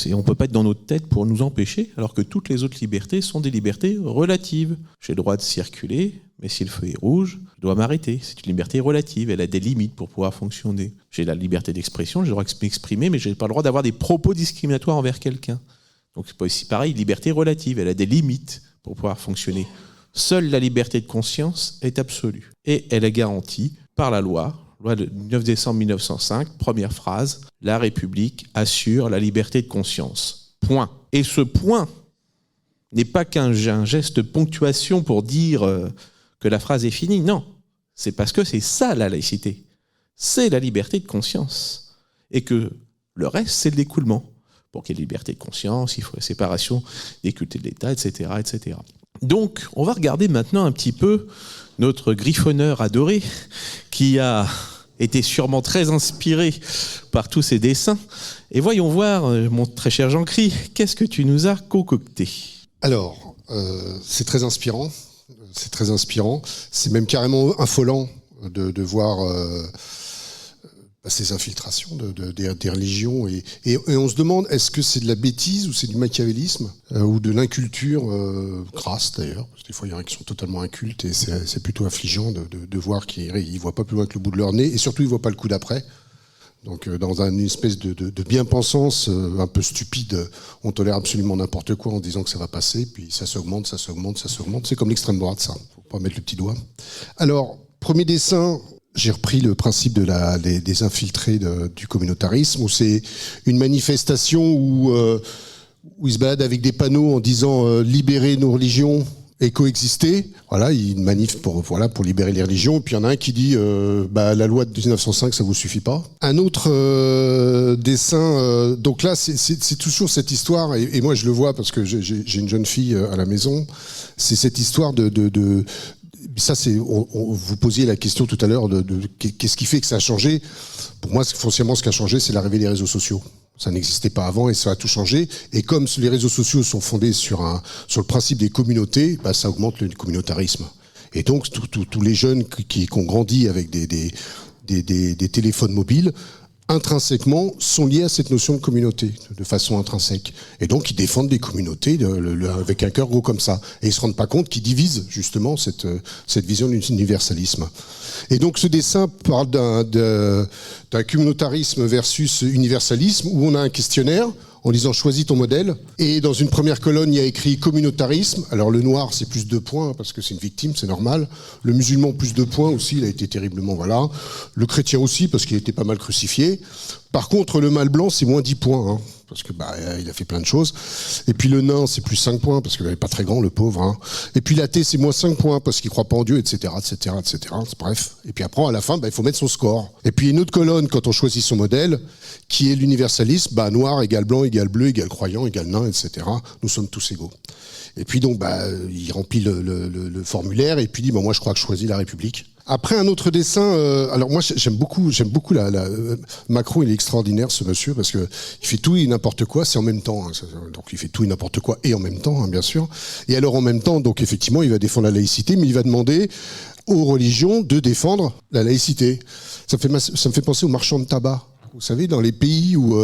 [SPEAKER 2] On ne peut pas être dans notre tête pour nous empêcher, alors que toutes les autres libertés sont des libertés relatives. J'ai le droit de circuler, mais si le feu est rouge, je dois m'arrêter. C'est une liberté relative, elle a des limites pour pouvoir fonctionner. J'ai la liberté d'expression, j'ai le droit de m'exprimer, mais je n'ai pas le droit d'avoir des propos discriminatoires envers quelqu'un. Donc c'est pas aussi pareil, liberté relative, elle a des limites pour pouvoir fonctionner. Seule la liberté de conscience est absolue. Et elle est garantie par la loi de 9 décembre 1905, première phrase, la République assure la liberté de conscience. Point. Et ce point n'est pas qu'un geste de ponctuation pour dire que la phrase est finie. Non, c'est parce que c'est ça la laïcité. C'est la liberté de conscience. Et que le reste, c'est le découlement. Pour qu'il y ait liberté de conscience, il faut la séparation des cultes et de l'État, etc., etc. Donc, on va regarder maintenant un petit peu notre griffonneur adoré, qui a été sûrement très inspiré par tous ces dessins. Et voyons voir, mon très cher Jean-Cry, qu'est-ce que tu nous as concocté ?
[SPEAKER 8] Alors, c'est très inspirant. C'est très inspirant. C'est même carrément affolant de voir ces infiltrations des religions. Et on se demande, est-ce que c'est de la bêtise ou c'est du machiavélisme ou de l'inculture crasse d'ailleurs, parce que des fois il y en a qui sont totalement incultes et c'est plutôt affligeant de voir qu'ils ne voient pas plus loin que le bout de leur nez et surtout ils ne voient pas le coup d'après. Donc dans une espèce de bien-pensance un peu stupide, on tolère absolument n'importe quoi en disant que ça va passer, puis ça s'augmente, ça s'augmente, ça s'augmente. C'est comme l'extrême droite, ça. Faut pas mettre le petit doigt. Alors, premier dessin, j'ai repris le principe des infiltrés du communautarisme, où c'est une manifestation où ils se baladent avec des panneaux en disant libérer nos religions et coexister. Voilà, il manif pour libérer les religions. Et puis il y en a un qui dit la loi de 1905, ça vous suffit pas. Un autre dessin. Donc là, c'est toujours cette histoire. Et moi, je le vois parce que j'ai une jeune fille à la maison. C'est cette histoire de ça, vous posiez la question tout à l'heure de qu'est-ce qui fait que ça a changé. Pour moi, foncièrement, ce qui a changé, c'est l'arrivée des réseaux sociaux. Ça n'existait pas avant et ça a tout changé. Et comme les réseaux sociaux sont fondés sur le principe des communautés, ça augmente le communautarisme. Et donc, tous les jeunes qui ont grandi avec des téléphones mobiles, intrinsèquement, sont liés à cette notion de communauté, de façon intrinsèque. Et donc, ils défendent des communautés avec un cœur gros comme ça. Et ils se rendent pas compte qu'ils divisent, justement, cette vision de l'universalisme. Et donc, ce dessin parle d'un communautarisme versus universalisme, où on a un questionnaire en disant « choisis ton modèle ». Et dans une première colonne, il y a écrit « communautarisme ». Alors, le noir, c'est plus 2 points, parce que c'est une victime, c'est normal. Le musulman, plus 2 points aussi, il a été terriblement, voilà. Le chrétien aussi, parce qu'il a été pas mal crucifié. Par contre, le mâle blanc, c'est moins 10 points, hein, parce que il a fait plein de choses. Et puis le nain, c'est plus 5 points, parce qu'il n'est pas très grand, le pauvre. Hein. Et puis l'athée, c'est moins 5 points, parce qu'il ne croit pas en Dieu, etc., etc., etc. Bref. Et puis après, à la fin, il faut mettre son score. Et puis une autre colonne, quand on choisit son modèle, qui est l'universalisme, noir égale blanc, égale bleu, égale croyant, égale nain, etc. Nous sommes tous égaux. Et puis donc, il remplit le formulaire, et puis dit, moi je crois que je choisis la République. Après, un autre dessin. Alors moi, j'aime beaucoup Macron. Il est extraordinaire, ce monsieur, parce que il fait tout et n'importe quoi. C'est en même temps. Hein, donc il fait tout et n'importe quoi et en même temps, hein, bien sûr. Et alors en même temps, donc effectivement, il va défendre la laïcité, mais il va demander aux religions de défendre la laïcité. Ça me fait penser aux marchands de tabac. Vous savez, dans les pays où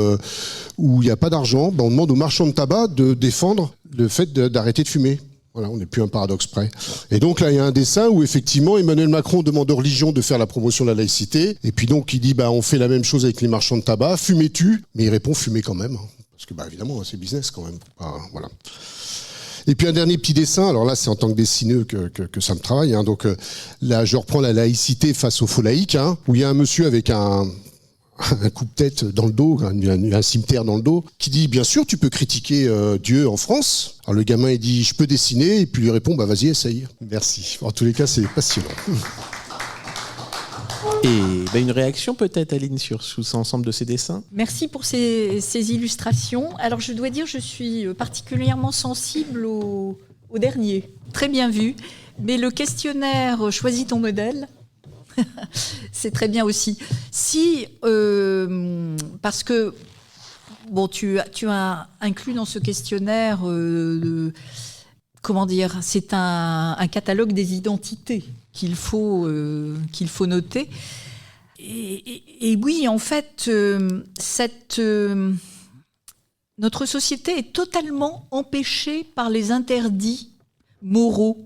[SPEAKER 8] il n'y a pas d'argent, on demande aux marchands de tabac de défendre le fait d'arrêter de fumer. Voilà, on n'est plus un paradoxe près. Et donc là, il y a un dessin où effectivement Emmanuel Macron demande aux religions de faire la promotion de la laïcité. Et puis donc il dit, on fait la même chose avec les marchands de tabac. Fumez-tu ? Mais il répond, fumez quand même. Parce que évidemment, c'est business quand même. Voilà. Et puis un dernier petit dessin. Alors là, c'est en tant que dessineux que ça me travaille. Hein. Donc là, je reprends la laïcité face aux faux laïcs, hein, où il y a un monsieur avec un coupe-tête dans le dos, un cimetière dans le dos, qui dit, bien sûr, tu peux critiquer Dieu en France. Alors le gamin, il dit, je peux dessiner, et puis il lui répond, vas-y, essaye. Merci. En tous les cas, c'est passionnant.
[SPEAKER 2] Et une réaction peut-être, Aline, sur l'ensemble de ces dessins ?
[SPEAKER 6] Merci pour ces illustrations. Alors je dois dire, je suis particulièrement sensible au dernier. Très bien vu. Mais le questionnaire « Choisis ton modèle », c'est très bien aussi. Parce que tu as inclus dans ce questionnaire, c'est un catalogue des identités qu'il faut noter. Et oui, en fait, notre société est totalement empêchée par les interdits moraux.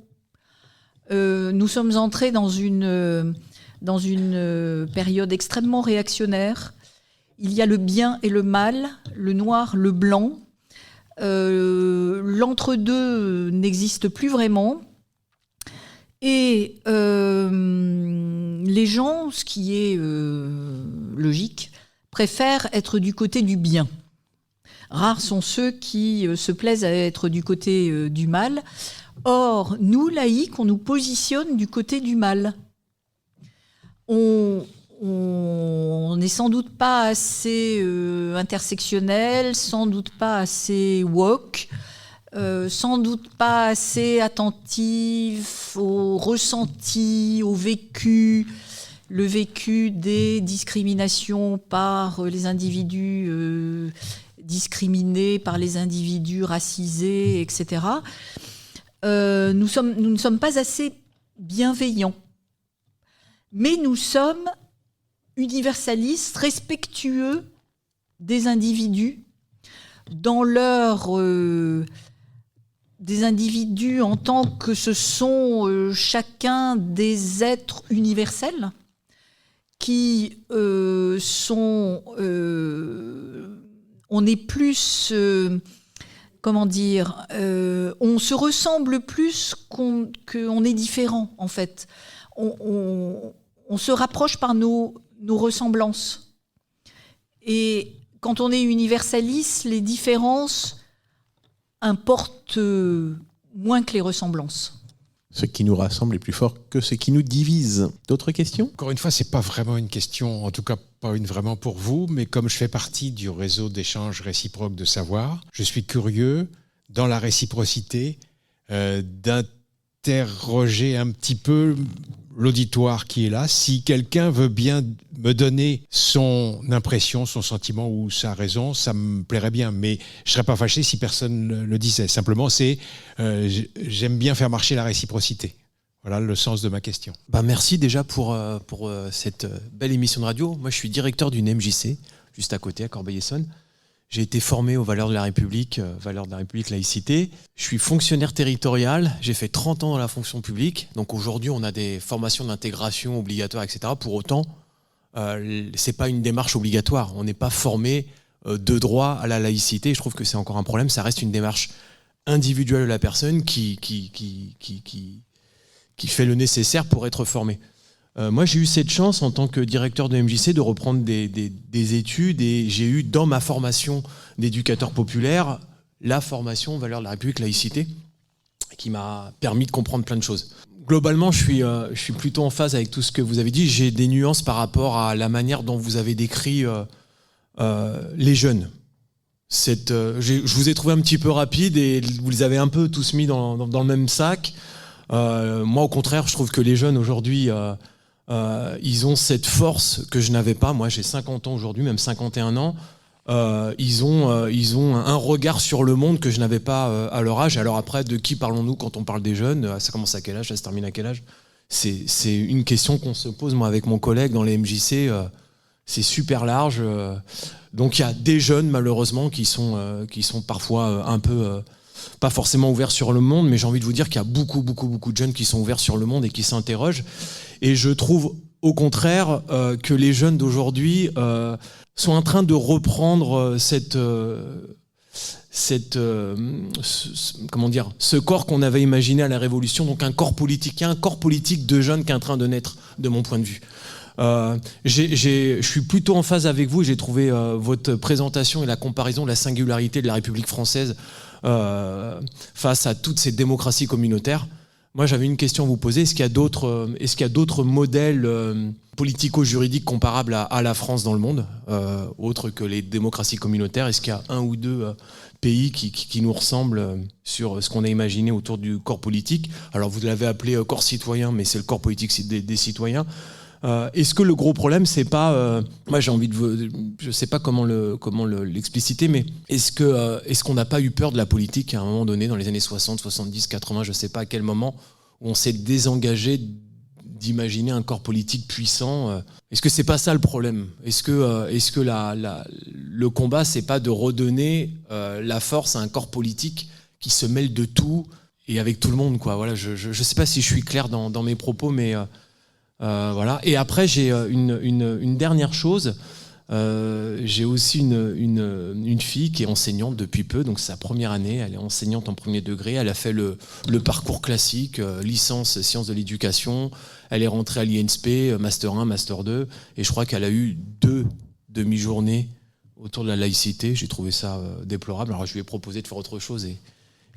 [SPEAKER 6] Nous sommes entrés dans une période extrêmement réactionnaire. Il y a le bien et le mal, le noir, le blanc. L'entre-deux n'existe plus vraiment. Et les gens, ce qui est logique, préfèrent être du côté du bien. Rares sont ceux qui se plaisent à être du côté du mal. Or, nous, laïcs, on nous positionne du côté du mal. On n'est sans doute pas assez intersectionnel, sans doute pas assez woke, sans doute pas assez attentif au ressenti, au vécu, le vécu des discriminations par les individus discriminés, par les individus racisés, etc. Nous ne sommes pas assez bienveillants. Mais nous sommes universalistes, respectueux des individus, dans des individus en tant que ce sont chacun des êtres universels qui sont... on est plus... comment dire, on se ressemble plus qu'on est différent, en fait. On se rapproche par nos ressemblances. Et quand on est universaliste, les différences importent moins que les ressemblances.
[SPEAKER 2] Ce qui nous rassemble est plus fort que ce qui nous divise. D'autres questions ?
[SPEAKER 7] Encore une fois, c'est pas vraiment une question, en tout cas pas une vraiment pour vous, mais comme je fais partie du réseau d'échanges réciproques de savoir, je suis curieux, dans la réciprocité, d'interroger un petit peu l'auditoire qui est là. Si quelqu'un veut bien me donner son impression, son sentiment ou sa raison, ça me plairait bien. Mais je ne serais pas fâché si personne le disait. Simplement, j'aime bien faire marcher la réciprocité. Voilà le sens de ma question.
[SPEAKER 9] Merci déjà pour cette belle émission de radio. Moi, je suis directeur d'une MJC, juste à côté, à Corbeil-Essonnes. J'ai été formé aux valeurs de la République, laïcité. Je suis fonctionnaire territorial, j'ai fait 30 ans dans la fonction publique. Donc aujourd'hui, on a des formations d'intégration obligatoires, etc. Pour autant, c'est pas une démarche obligatoire. On n'est pas formé de droit à la laïcité. Je trouve que c'est encore un problème. Ça reste une démarche individuelle de la personne qui fait le nécessaire pour être formé. Moi, j'ai eu cette chance en tant que directeur de MJC de reprendre des études et j'ai eu dans ma formation d'éducateur populaire la formation valeurs de la République laïcité qui m'a permis de comprendre plein de choses. Globalement, je suis plutôt en phase avec tout ce que vous avez dit. J'ai des nuances par rapport à la manière dont vous avez décrit les jeunes. Je vous ai trouvé un petit peu rapide et vous les avez un peu tous mis dans le même sac. Moi, au contraire, je trouve que les jeunes aujourd'hui... ils ont cette force que je n'avais pas. Moi, j'ai 50 ans aujourd'hui, même 51 ans. Ils ont un regard sur le monde que je n'avais pas à leur âge. Alors après, de qui parlons-nous quand on parle des jeunes ? Ça commence à quel âge ? Ça se termine à quel âge ? C'est une question qu'on se pose, moi, avec mon collègue dans les MJC. C'est super large. Donc il y a des jeunes, malheureusement, qui sont parfois un peu... pas forcément ouverts sur le monde, mais j'ai envie de vous dire qu'il y a beaucoup de jeunes qui sont ouverts sur le monde et qui s'interrogent. Et je trouve au contraire que les jeunes d'aujourd'hui sont en train de reprendre ce corps qu'on avait imaginé à la Révolution, donc un corps politique. Il y a un corps politique de jeunes qui est en train de naître, de mon point de vue. Je suis plutôt en phase avec vous. J'ai trouvé votre présentation et la comparaison de la singularité de la République française face à toutes ces démocraties communautaires. Moi, j'avais une question à vous poser. Est-ce qu'il y a d'autres modèles politico-juridiques comparables à la France dans le monde, autres que les démocraties communautaires ? Est-ce qu'il y a un ou deux pays qui nous ressemblent sur ce qu'on a imaginé autour du corps politique ? Alors, vous l'avez appelé corps citoyen, mais c'est le corps politique des citoyens. Est-ce que le gros problème, c'est pas... moi, j'ai envie de... Je sais pas comment l'expliciter, mais est-ce qu'on n'a pas eu peur de la politique à un moment donné, dans les années 60, 70, 80, je sais pas à quel moment, où on s'est désengagé d'imaginer un corps politique puissant ? Est-ce que c'est pas ça le problème ? Est-ce que le combat, c'est pas de redonner la force à un corps politique qui se mêle de tout et avec tout le monde, quoi ? Voilà, je sais pas si je suis clair dans mes propos, mais... voilà. Et après, j'ai une dernière chose. J'ai aussi une fille qui est enseignante depuis peu, donc c'est sa première année. Elle est enseignante en premier degré. Elle a fait le parcours classique, licence sciences de l'éducation. Elle est rentrée à l'INSP, master 1, master 2. Et je crois qu'elle a eu 2 demi-journées autour de la laïcité. J'ai trouvé ça déplorable. Alors je lui ai proposé de faire autre chose et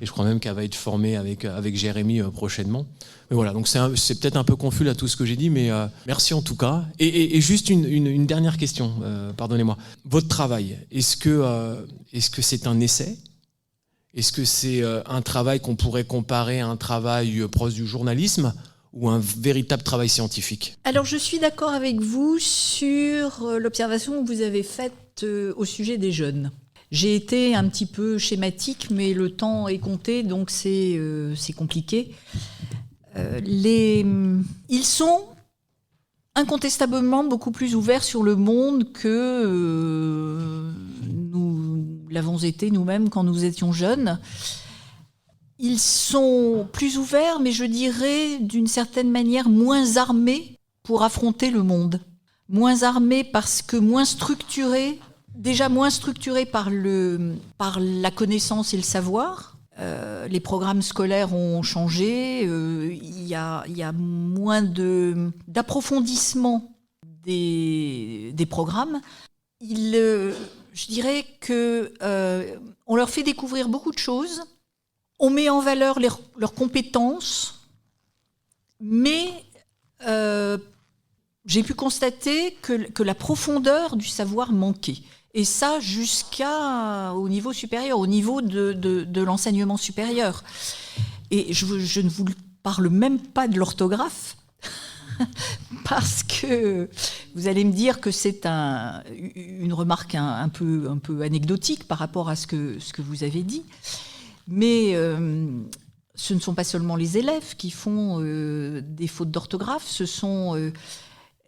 [SPEAKER 9] je crois même qu'elle va être formée avec Jérémy prochainement. Mais voilà, donc c'est peut-être un peu confus là tout ce que j'ai dit, mais merci en tout cas. Et juste une dernière question, pardonnez-moi. Votre travail, est-ce que c'est un essai ? Est-ce que c'est un travail qu'on pourrait comparer à un travail proche du journalisme ou un véritable travail scientifique ?
[SPEAKER 6] Alors je suis d'accord avec vous sur l'observation que vous avez faite au sujet des jeunes. J'ai été un petit peu schématique, mais le temps est compté, donc c'est compliqué. Ils sont incontestablement beaucoup plus ouverts sur le monde que nous l'avons été nous-mêmes quand nous étions jeunes. Ils sont plus ouverts, mais je dirais d'une certaine manière moins armés pour affronter le monde. moins armés parce que moins structurés, déjà moins structurés par la connaissance et le savoir. Les programmes scolaires ont changé, il y a moins d'approfondissement des programmes. Je dirais qu'on leur fait découvrir beaucoup de choses, on met en valeur leurs compétences, mais j'ai pu constater que la profondeur du savoir manquait. Et ça jusqu'au niveau supérieur, au niveau de l'enseignement supérieur. Et je ne vous parle même pas de l'orthographe, parce que vous allez me dire que c'est une remarque un peu anecdotique par rapport à ce que vous avez dit. Mais ce ne sont pas seulement les élèves qui font des fautes d'orthographe, ce sont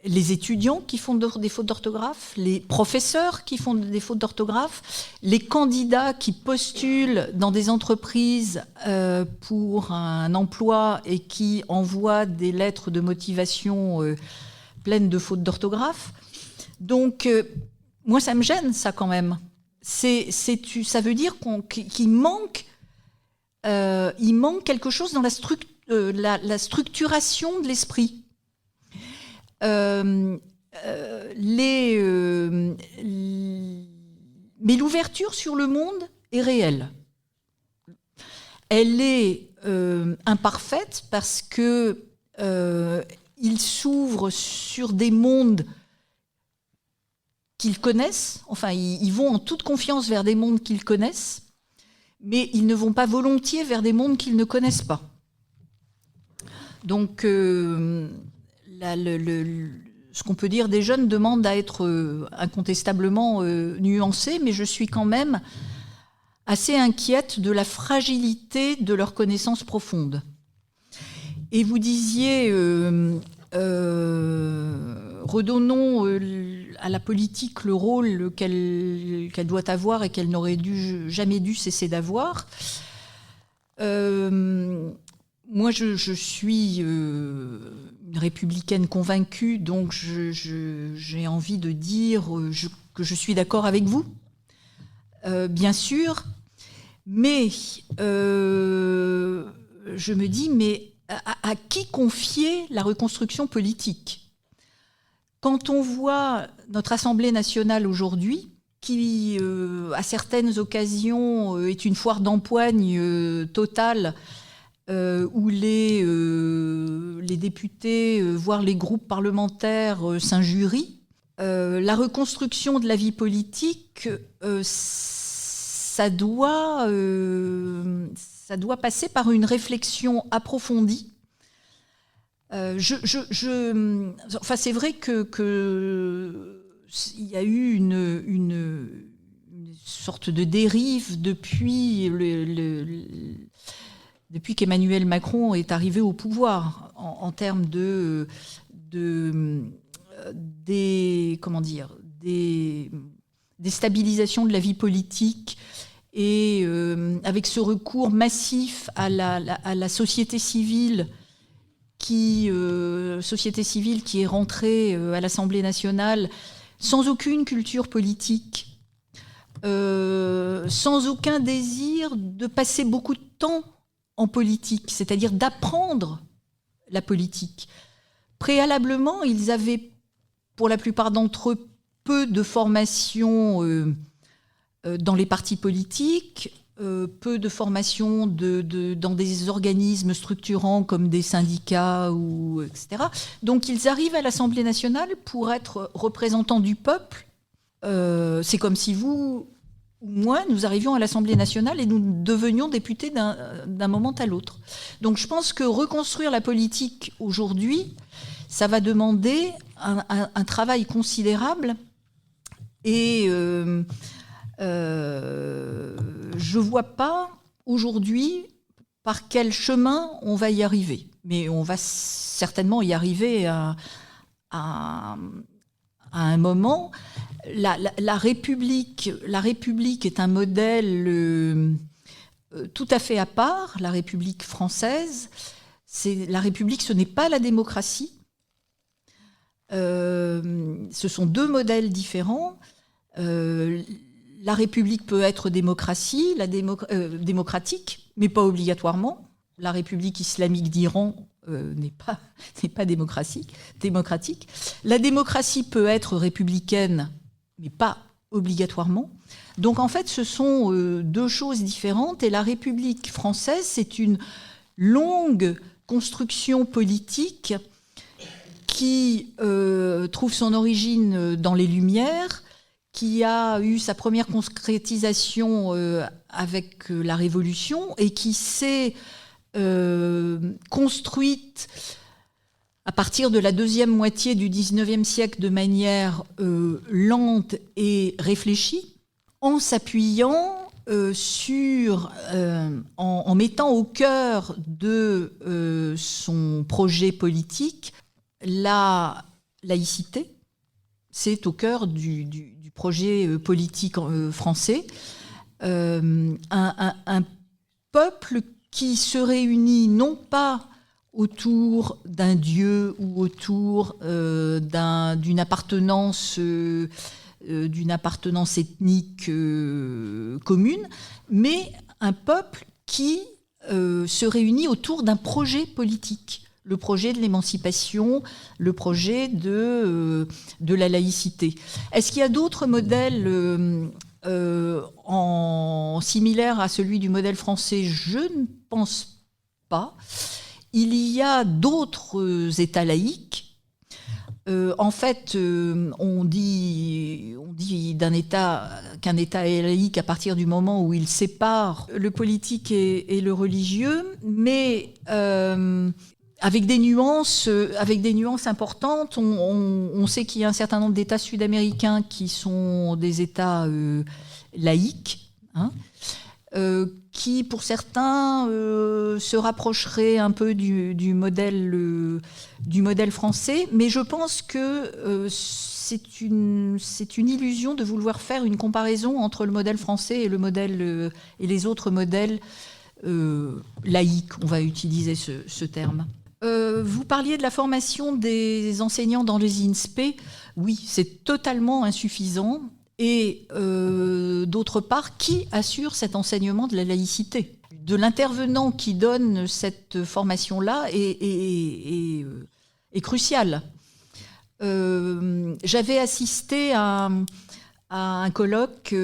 [SPEAKER 6] les étudiants qui font des fautes d'orthographe, les professeurs qui font des fautes d'orthographe, les candidats qui postulent dans des entreprises pour un emploi et qui envoient des lettres de motivation pleines de fautes d'orthographe. Donc, moi, ça me gêne, ça, quand même. Ça veut dire qu'il manque quelque chose dans la structuration de l'esprit. Mais l'ouverture sur le monde est réelle. Elle est imparfaite parce que il s'ouvre sur des mondes qu'ils connaissent. Enfin, ils vont en toute confiance vers des mondes qu'ils connaissent, mais ils ne vont pas volontiers vers des mondes qu'ils ne connaissent pas. Donc, ce qu'on peut dire des jeunes demande à être incontestablement nuancé, mais je suis quand même assez inquiète de la fragilité de leurs connaissances profondes. Et vous disiez, redonnons à la politique le rôle qu'elle doit avoir et qu'elle n'aurait jamais dû cesser d'avoir. Moi, je suis une républicaine convaincue, donc j'ai envie de dire que je suis d'accord avec vous, bien sûr, mais je me dis, mais à qui confier la reconstruction politique ? Quand on voit notre Assemblée nationale aujourd'hui, qui, à certaines occasions, est une foire d'empoigne totale, où les députés, voire les groupes parlementaires s'injurient, la reconstruction de la vie politique, ça doit passer par une réflexion approfondie. Enfin, c'est vrai que il y a eu une sorte de dérive depuis qu'Emmanuel Macron est arrivé au pouvoir en termes de déstabilisation de la vie politique et avec ce recours massif à la société civile qui est rentrée à l'Assemblée nationale sans aucune culture politique, sans aucun désir de passer beaucoup de temps en politique, c'est-à-dire d'apprendre la politique. Préalablement, ils avaient, pour la plupart d'entre eux, peu de formation dans les partis politiques, peu de formation dans des organismes structurants comme des syndicats, etc. Donc ils arrivent à l'Assemblée nationale pour être représentants du peuple. C'est comme si vous ou moi, nous arrivions à l'Assemblée nationale et nous devenions députés d'un moment à l'autre. Donc je pense que reconstruire la politique aujourd'hui, ça va demander un travail considérable et je ne vois pas aujourd'hui par quel chemin on va y arriver. Mais on va certainement y arriver à un moment. La République est un modèle tout à fait à part, la République française. La République, ce n'est pas la démocratie. ce sont deux modèles différents. La République peut être démocratique, mais pas obligatoirement. La République islamique d'Iran n'est pas démocratique. La démocratie peut être républicaine, mais pas obligatoirement. Donc en fait, ce sont deux choses différentes. Et la République française, c'est une longue construction politique qui trouve son origine dans les Lumières, qui a eu sa première concrétisation avec la Révolution et qui s'est construite à partir de la deuxième moitié du XIXe siècle de manière lente et réfléchie, en s'appuyant en mettant au cœur de son projet politique la laïcité. C'est au cœur du projet politique français. Un peuple qui se réunit non pas autour d'un dieu ou autour d'une appartenance ethnique commune, mais un peuple qui se réunit autour d'un projet politique. Le projet de l'émancipation, le projet de la laïcité. Est-ce qu'il y a d'autres modèles similaires à celui du modèle français? Je ne pense pas. Il y a d'autres États laïques. En fait, on dit qu'un État est laïque à partir du moment où il sépare le politique et le religieux, mais avec des nuances importantes. On sait qu'il y a un certain nombre d'États sud-américains qui sont des États laïques, qui, pour certains, se rapprocheraient un peu du modèle français. Mais je pense que c'est une illusion de vouloir faire une comparaison entre le modèle français et les autres modèles laïques. On va utiliser ce terme. Vous parliez de la formation des enseignants dans les INSPE. Oui, c'est totalement insuffisant. Et d'autre part, qui assure cet enseignement de la laïcité? De l'intervenant qui donne cette formation-là est crucial. J'avais assisté à un colloque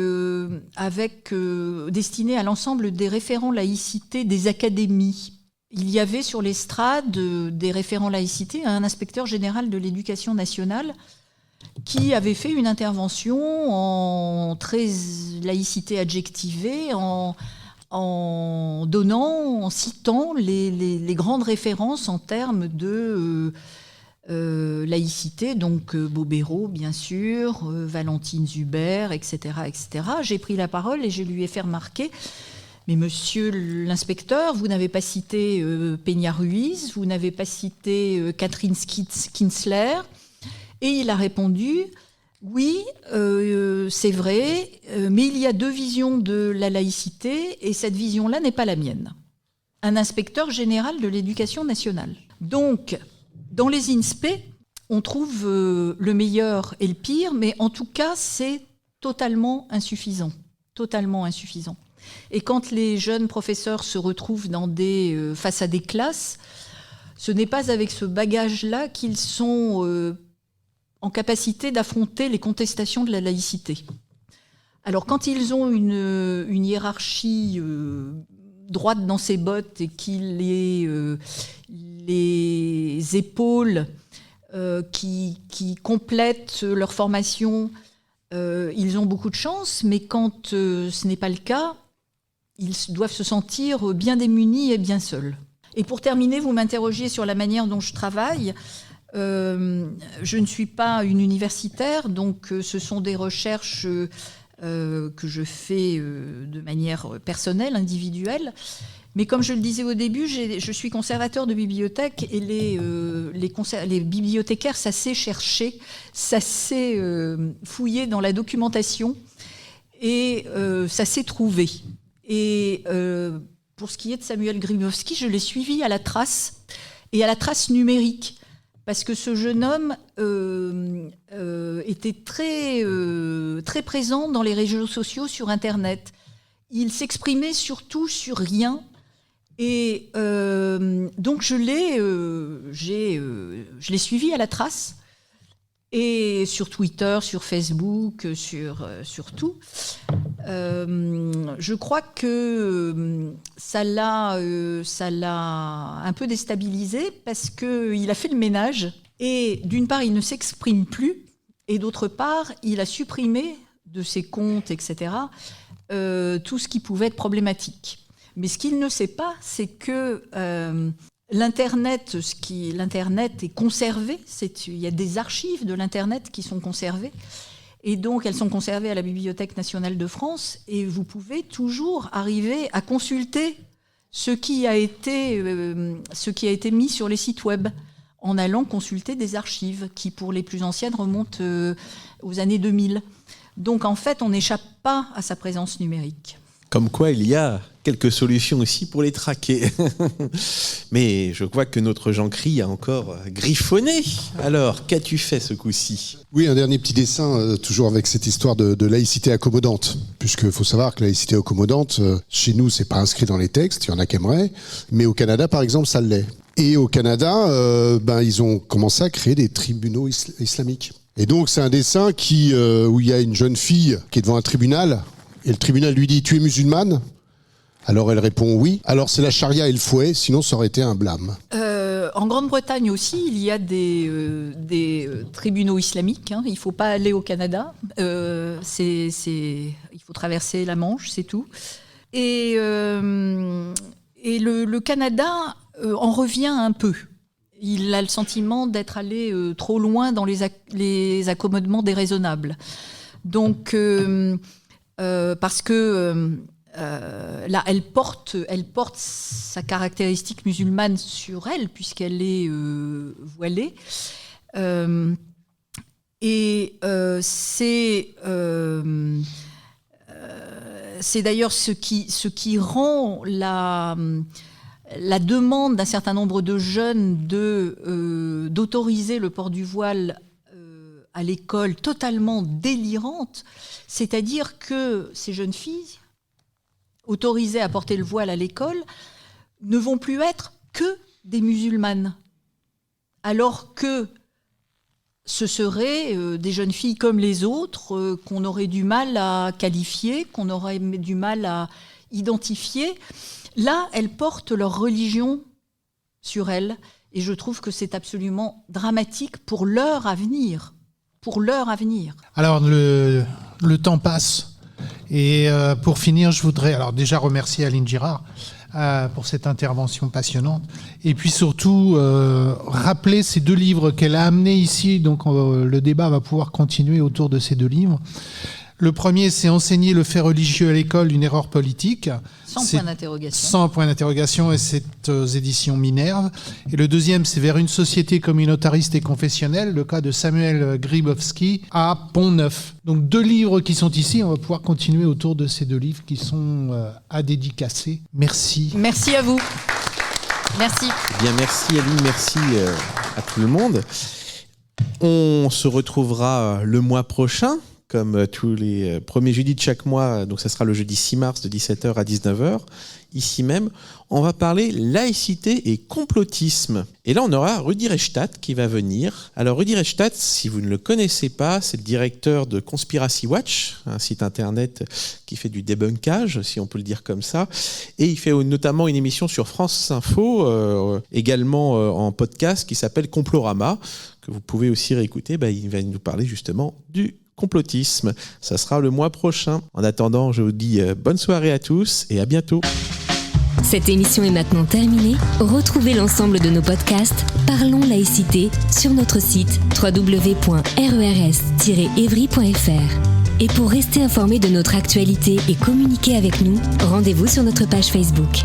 [SPEAKER 6] destiné à l'ensemble des référents laïcité des académies. Il y avait sur l'estrade des référents laïcité un inspecteur général de l'éducation nationale qui avait fait une intervention en très laïcité adjectivée, en citant les grandes références en termes de laïcité, donc Bobéro, bien sûr, Valentine Zuber, etc., etc. J'ai pris la parole et je lui ai fait remarquer: mais monsieur l'inspecteur, vous n'avez pas cité Peña Ruiz, vous n'avez pas cité Catherine Kinsler. Et il a répondu: oui, c'est vrai, mais il y a deux visions de la laïcité et cette vision-là n'est pas la mienne. Un inspecteur général de l'éducation nationale. Donc, dans les INSPE, on trouve le meilleur et le pire, mais en tout cas, c'est totalement insuffisant. Totalement insuffisant. Et quand les jeunes professeurs se retrouvent face à des classes, ce n'est pas avec ce bagage-là qu'ils sont en capacité d'affronter les contestations de la laïcité. Alors quand ils ont une hiérarchie droite dans ses bottes et qu'ils les épaules qui complètent leur formation, ils ont beaucoup de chance, mais quand ce n'est pas le cas, ils doivent se sentir bien démunis et bien seuls. Et pour terminer, vous m'interrogiez sur la manière dont je travaille. Je ne suis pas une universitaire, donc ce sont des recherches que je fais de manière personnelle, individuelle. Mais comme je le disais au début, je suis conservateur de bibliothèque et les bibliothécaires, ça sait chercher, ça sait fouiller dans la documentation et ça sait trouver. Et pour ce qui est de Samuel Grybowski, je l'ai suivi à la trace et à la trace numérique. Parce que ce jeune homme était très, très présent dans les réseaux sociaux, sur Internet. Il s'exprimait surtout sur rien. Et donc je l'ai suivi à la trace, et sur Twitter, sur Facebook, sur tout. Je crois que ça l'a un peu déstabilisé, parce qu'il a fait le ménage, et d'une part il ne s'exprime plus, et d'autre part il a supprimé de ses comptes, etc., tout ce qui pouvait être problématique. Mais ce qu'il ne sait pas, c'est que l'Internet est conservé. Il y a des archives de l'Internet qui sont conservées. Et donc, elles sont conservées à la Bibliothèque nationale de France. Et vous pouvez toujours arriver à consulter ce qui a été mis sur les sites web, en allant consulter des archives qui, pour les plus anciennes, remontent aux années 2000. Donc, en fait, on n'échappe pas à sa présence numérique.
[SPEAKER 2] Comme quoi, il y a quelques solutions aussi pour les traquer. Mais je vois que notre Jean-Cry a encore griffonné. Alors, qu'as-tu fait ce coup-ci ?
[SPEAKER 8] Oui, un dernier petit dessin, toujours avec cette histoire de laïcité accommodante. Puisqu'il faut savoir que la laïcité accommodante, chez nous, c'est pas inscrit dans les textes, il y en a qui aimeraient. Mais au Canada, par exemple, ça l'est. Et au Canada, ils ont commencé à créer des tribunaux islamiques. Et donc, c'est un dessin où il y a une jeune fille qui est devant un tribunal. Et le tribunal lui dit « Tu es musulmane ?» Alors elle répond « Oui ». Alors c'est la charia et le fouet, sinon ça aurait été un blâme.
[SPEAKER 6] En Grande-Bretagne aussi, il y a des tribunaux islamiques. Il ne faut pas aller au Canada. Il faut traverser la Manche, c'est tout. Et le Canada en revient un peu. Il a le sentiment d'être allé trop loin dans les accommodements déraisonnables. Donc... parce que là, elle porte sa caractéristique musulmane sur elle, puisqu'elle est voilée. C'est d'ailleurs ce qui rend la demande d'un certain nombre de jeunes d'autoriser le port du voile à l'école totalement délirante. C'est-à-dire que ces jeunes filles, autorisées à porter le voile à l'école, ne vont plus être que des musulmanes. Alors que ce seraient des jeunes filles comme les autres, qu'on aurait du mal à qualifier, qu'on aurait du mal à identifier. Là, elles portent leur religion sur elles. Et je trouve que c'est absolument dramatique pour leur avenir. Alors, le temps passe. Et pour finir, je voudrais déjà remercier Aline Girard pour cette intervention passionnante. Et puis surtout, rappeler ces 2 livres qu'elle a amenés ici. Donc, le débat va pouvoir continuer autour de ces 2 livres. Le premier, c'est Enseigner le fait religieux à l'école, une erreur politique. Sans point d'interrogation. Sans point d'interrogation,
[SPEAKER 3] et c'est aux éditions Minerve. Et le deuxième, c'est Vers une société communautariste et confessionnelle, le cas de Samuel Grybowski à Pont-Neuf. Donc 2 livres qui sont ici, on va pouvoir continuer autour de ces 2 livres qui sont à dédicacer. Merci.
[SPEAKER 6] Merci à vous. Merci.
[SPEAKER 2] Eh bien, merci Aline, merci à tout le monde. On se retrouvera le mois prochain, comme tous les premiers jeudis de chaque mois, donc ça sera le jeudi 6 mars de 17h à 19h, ici même. On va parler laïcité et complotisme. Et là, on aura Rudi Reichstadt qui va venir. Alors, Rudi Reichstadt, si vous ne le connaissez pas, c'est le directeur de Conspiracy Watch, un site internet qui fait du débunkage, si on peut le dire comme ça. Et il fait notamment une émission sur France Info, également en podcast, qui s'appelle Complorama, que vous pouvez aussi réécouter. Il va nous parler justement du complotisme. Ça sera le mois prochain. En attendant, je vous dis bonne soirée à tous et à bientôt.
[SPEAKER 1] Cette émission est maintenant terminée. Retrouvez l'ensemble de nos podcasts Parlons laïcité sur notre site www.rers-evry.fr. Et pour rester informé de notre actualité et communiquer avec nous, rendez-vous sur notre page Facebook.